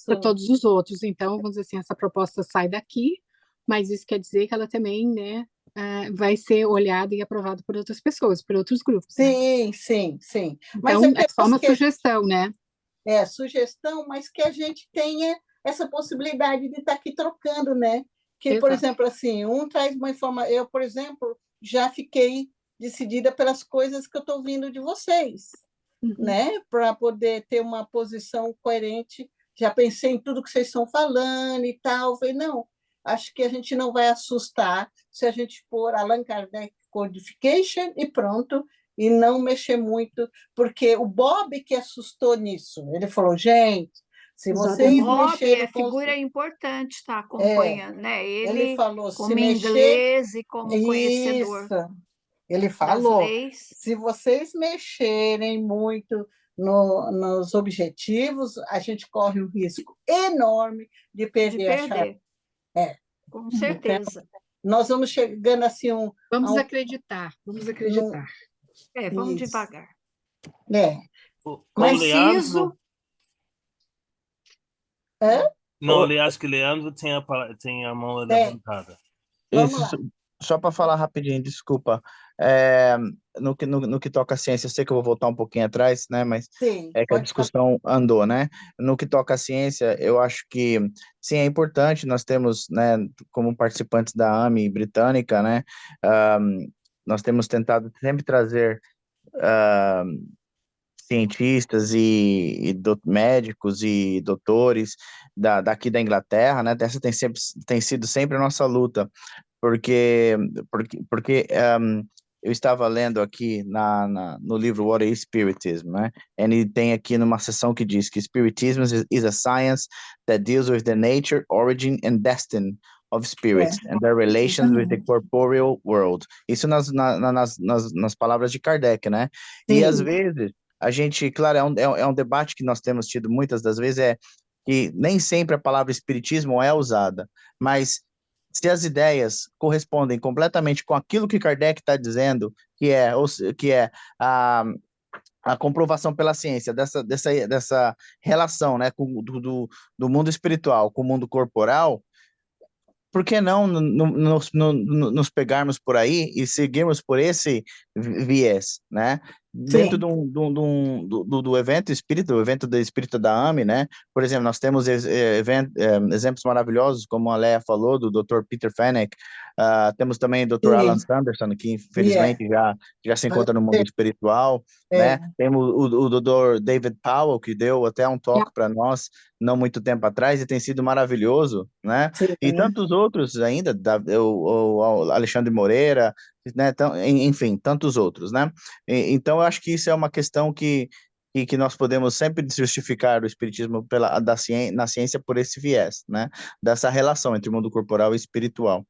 para todos os outros. Então, vamos dizer assim, essa proposta sai daqui, mas isso quer dizer que ela também, né, vai ser olhada e aprovada por outras pessoas, por outros grupos. Sim, né? sim. Então, é só uma sugestão, né? Sugestão, mas que a gente tenha essa possibilidade de estar aqui trocando, né? Que, por exemplo, assim, um traz uma informação. Eu, por exemplo, já fiquei decidida pelas coisas que eu estou ouvindo de vocês, né? Para poder ter uma posição coerente. Já pensei em tudo que vocês estão falando e tal. Falei, não, acho que a gente não vai assustar se a gente pôr Allan Kardec Codification e pronto, e não mexer muito, porque o Bob que assustou nisso. Ele falou, gente, se vocês mexerem... É figura importante, está acompanhando, né? Ele falou, como inglês e como conhecedor. Ele falou, se vocês mexerem muito nos objetivos, a gente corre um risco enorme de perder a chave. Com certeza. Então, nós vamos chegando assim Vamos acreditar. Vamos devagar. Preciso... Não, acho que Leandro tem a mão levantada. Isso, só para falar rapidinho, desculpa. No que toca a ciência, eu sei que eu vou voltar um pouquinho atrás, né? Mas que a discussão andou, né? No que toca a ciência, eu acho que sim, é importante. Nós temos, né, como participantes da AME britânica, né? Nós temos tentado sempre trazer cientistas e médicos e doutores daqui da Inglaterra, né? Essa tem sido sempre a nossa luta, porque eu estava lendo aqui no livro What is Spiritism, né? E ele tem aqui numa seção que diz que Spiritism is a science that deals with the nature, origin and destiny of spirits and their relations with the corporeal world. Isso nas palavras de Kardec, né? Sim. E às vezes a gente, claro, é um debate que nós temos tido muitas das vezes, é que nem sempre a palavra espiritismo é usada, mas se as ideias correspondem completamente com aquilo que Kardec está dizendo, que é a comprovação pela ciência dessa relação, né, do mundo espiritual com o mundo corporal, por que não nos pegarmos por aí e seguirmos por esse viés, né? Dentro do evento espírita, o evento do espírita da AME, né? Por exemplo, nós temos exemplos maravilhosos, como a Leia falou, do Dr. Peter Fenech, temos também o Dr. Alan Sanderson, que infelizmente já se encontra no mundo espiritual, né? Temos o Dr. David Powell, que deu até um toque para nós não muito tempo atrás e tem sido maravilhoso, né? E tantos outros ainda, o Alexandre Moreira, né? Enfim, tantos outros, né? Então, eu acho que isso é uma questão que nós podemos sempre justificar o espiritismo na ciência por esse viés, né? Dessa relação entre o mundo corporal e espiritual.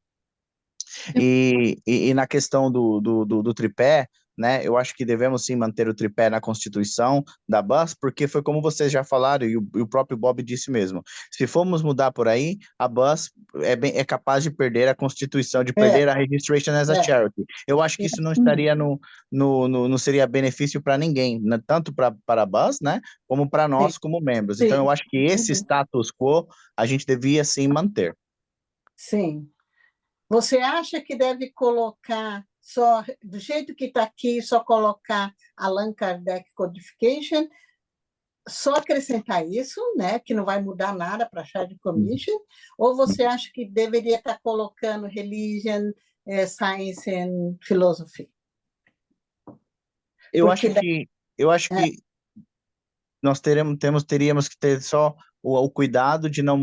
E na questão do tripé, né? Eu acho que devemos sim manter o tripé na Constituição da BUS, porque foi como vocês já falaram, e o próprio Bob disse mesmo. Se formos mudar por aí, a BUS é capaz de perder a Constituição, de perder a Registration as a Charity. Eu acho que isso não estaria não seria benefício para ninguém, né? Tanto para a BUS, né? Como para nós como membros. Então, eu acho que esse status quo a gente devia sim manter. Sim. Você acha que deve colocar só, do jeito que está aqui, só colocar Allan Kardec Codification, só acrescentar isso, né, que não vai mudar nada para a Charity Commission, ou você acha que deveria estar colocando Religion, Science and Philosophy? Eu acho que nós teríamos que ter só o cuidado de não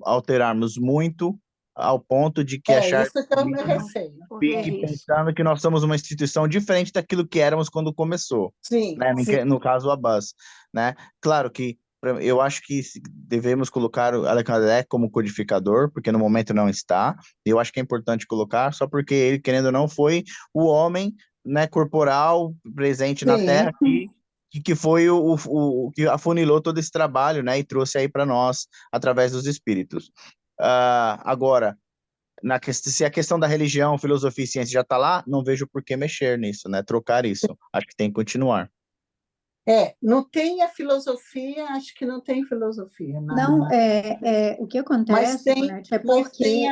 alterarmos muito ao ponto de que a Charity isso que é o meu receio. Fique pensando que nós somos uma instituição diferente daquilo que éramos quando começou. Sim, né? No caso, a BUS, né? Claro que eu acho que devemos colocar o Allan Kardec como codificador, porque no momento não está. Eu acho que é importante colocar, só porque ele, querendo ou não, foi o homem, né, corporal presente na Terra que foi o que afunilou todo esse trabalho, né, e trouxe aí para nós através dos espíritos. Agora, se a questão da religião, filosofia e ciência já está lá, não vejo por que mexer nisso, né? Trocar isso. Acho que tem que continuar. Não tem a filosofia, acho que não tem filosofia. Não, o que acontece, é porque...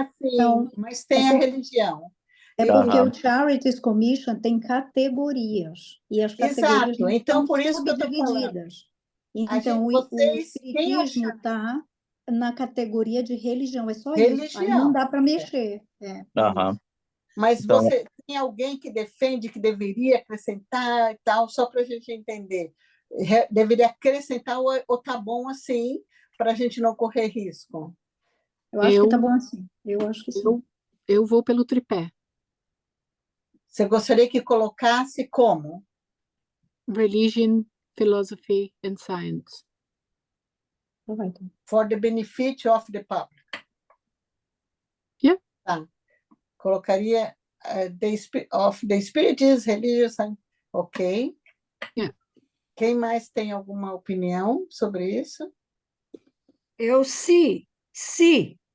Mas tem a religião. É porque o Charities Commission tem categorias, e as categorias não então, são por isso subdivididas. Então, o espiritismo está na categoria de religião, é só isso. Aí não dá para mexer. Mas você tem alguém que defende que deveria acrescentar e tal, só para a gente entender. Deveria acrescentar ou está bom assim, para a gente não correr risco? Eu acho que está bom assim. Eu acho que sim. Eu vou pelo tripé. Você gostaria que colocasse como? Religion, Philosophy and Science. For the benefit of the public. Yeah. Colocaria of the spirits, religious, ok. Yeah. Quem mais tem alguma opinião sobre isso? Eu, se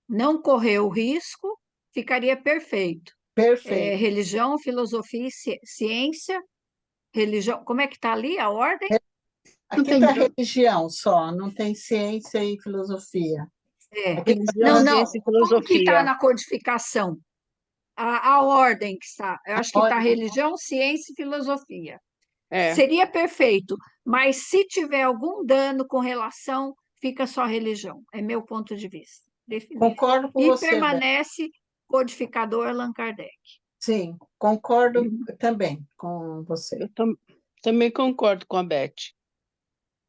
não correr o risco, ficaria perfeito. Perfeito. Religião, filosofia e ciência. Religião, como é que está ali a ordem? Aqui está religião só, não tem ciência e filosofia. Não. Como que está na codificação? A ordem que está. Eu acho que está religião, ciência e filosofia. Seria perfeito, mas se tiver algum dano com relação, fica só religião. É meu ponto de vista. Concordo com você. E permanece codificador Allan Kardec. Sim, concordo também com você. Também concordo com a Beth.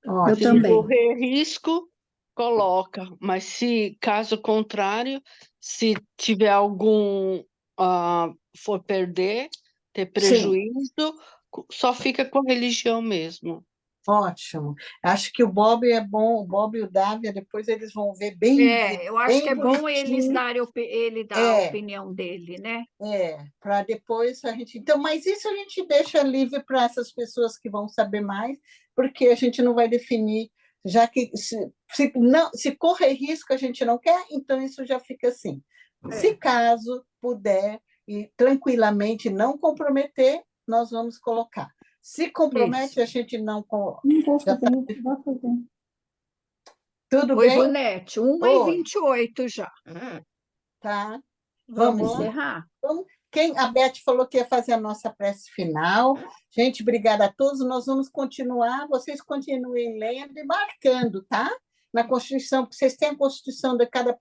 Eu Se também. correr risco, coloca, mas se caso contrário, se tiver algum for perder, ter Sim, prejuízo, só fica com a religião mesmo. ótimo. Acho que o Bob é bom, o Bob e o Dávia, depois eles vão ver bem, Eu acho que bem é bom eles bonitinho. darem ele dar a É, opinião dele, né? para depois a gente. Então, mas isso a gente deixa livre para essas pessoas que vão saber mais, porque a gente não vai definir, já que se correr risco a gente não quer, então isso já fica assim. Se caso puder e tranquilamente não comprometer, nós vamos colocar. Se compromete, Isso. a gente não coloca. Não vou Já tá fazer, vou fazer. tudo Oi, bem? Ivonete, 1 e Oi, 28 já. tá. Vamos Vamos lá? encerrar? Então, a Beth falou que ia fazer a nossa prece final. Gente, obrigada a todos. Nós vamos continuar. Vocês continuem lendo e marcando, tá? Na Constituição, porque vocês têm a Constituição de cada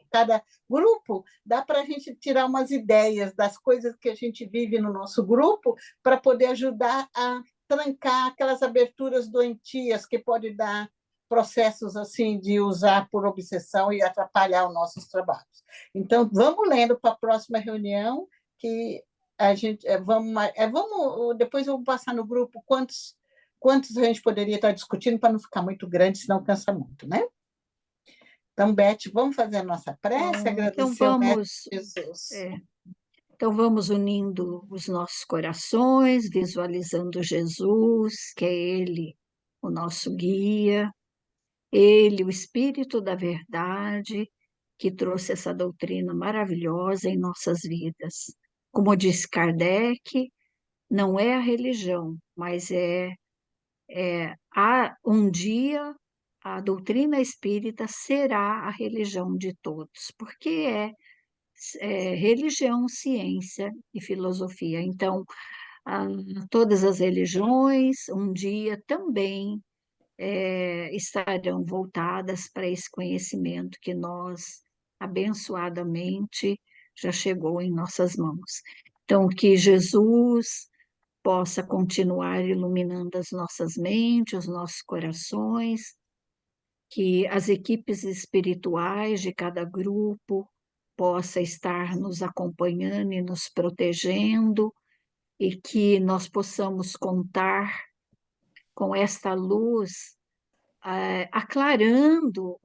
grupo, dá para a gente tirar umas ideias das coisas que a gente vive no nosso grupo para poder ajudar a trancar aquelas aberturas doentias que pode dar processos assim de usar por obsessão e atrapalhar os nossos trabalhos. Então, vamos lendo para a próxima reunião, que a gente vamos depois eu vou passar no grupo quantos a gente poderia estar discutindo para não ficar muito grande, senão cansa muito, né? Então, Beth, vamos fazer a nossa prece, Então agradecer ao Mestre Jesus. Então vamos unindo os nossos corações, visualizando Jesus, que é Ele, o nosso guia, Ele, o Espírito da Verdade, que trouxe essa doutrina maravilhosa em nossas vidas. Como disse Kardec, não é a religião, mas um dia a doutrina espírita será a religião de todos, porque religião, ciência e filosofia. Então, todas as religiões um dia também estarão voltadas para esse conhecimento que nós, abençoadamente, já chegou em nossas mãos. Então, que Jesus possa continuar iluminando as nossas mentes, os nossos corações, que as equipes espirituais de cada grupo possa estar nos acompanhando e nos protegendo, e que nós possamos contar com esta luz aclarando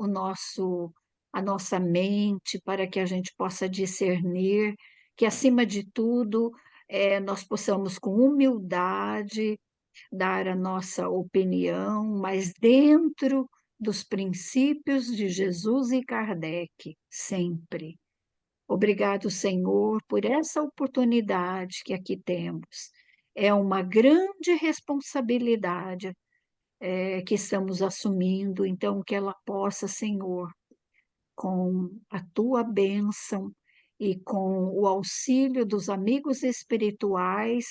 a nossa mente para que a gente possa discernir, que acima de tudo nós possamos com humildade dar a nossa opinião, mas dentro dos princípios de Jesus e Kardec, sempre. Obrigado, Senhor, por essa oportunidade que aqui temos. É uma grande responsabilidade que estamos assumindo, então que ela possa, Senhor, com a tua bênção e com o auxílio dos amigos espirituais,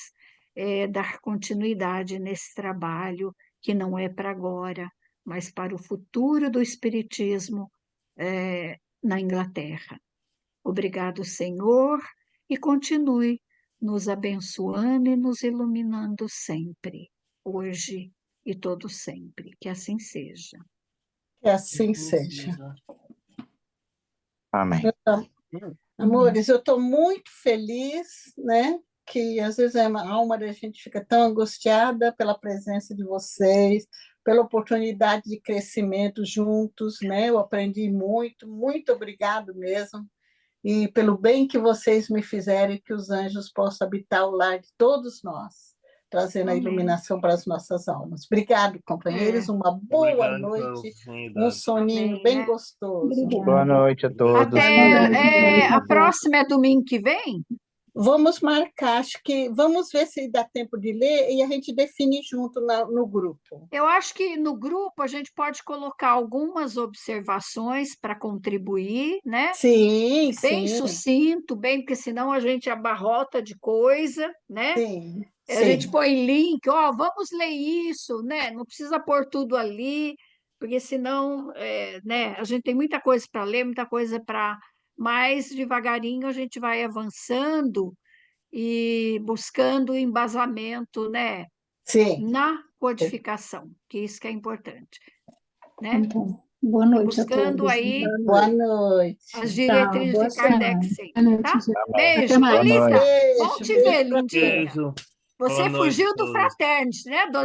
dar continuidade nesse trabalho que não é para agora, mas para o futuro do Espiritismo na Inglaterra. Obrigado, Senhor, e continue nos abençoando e nos iluminando sempre, hoje e todo sempre. Que assim seja. Que assim seja. Amém. Amores, eu estou muito feliz, né? Que às vezes a alma da gente fica tão angustiada pela presença de vocês, pela oportunidade de crescimento juntos, né? Eu aprendi muito, muito obrigado mesmo. E pelo bem que vocês me fizeram, que os anjos possam habitar o lar de todos nós, trazendo a iluminação para as nossas almas. Obrigado, companheiros. Uma boa noite, um soninho bem gostoso. Boa noite a todos. A próxima é domingo que vem? Vamos marcar, acho que vamos ver se dá tempo de ler e a gente define junto no grupo. Eu acho que no grupo a gente pode colocar algumas observações para contribuir, né? Sim, bem sim. sucinto, porque senão a gente abarrota de coisa, né? Sim, a gente põe link, vamos ler isso, né? Não precisa pôr tudo ali, porque senão, né? A gente tem muita coisa para ler, muita coisa para... Mas devagarinho a gente vai avançando e buscando embasamento, né? Sim. na codificação, que isso que é importante, né? Então, boa noite a Buscando todos. aí Boa noite. as Tá, diretrizes boa de Kardec semana. sempre, Boa noite, tá? gente. Beijo, Até mais. Lolita. Beijo, Bom te beijo ver, pra lindinha. Beijo. Você Boa noite fugiu a do todos. Fraternity, né, dona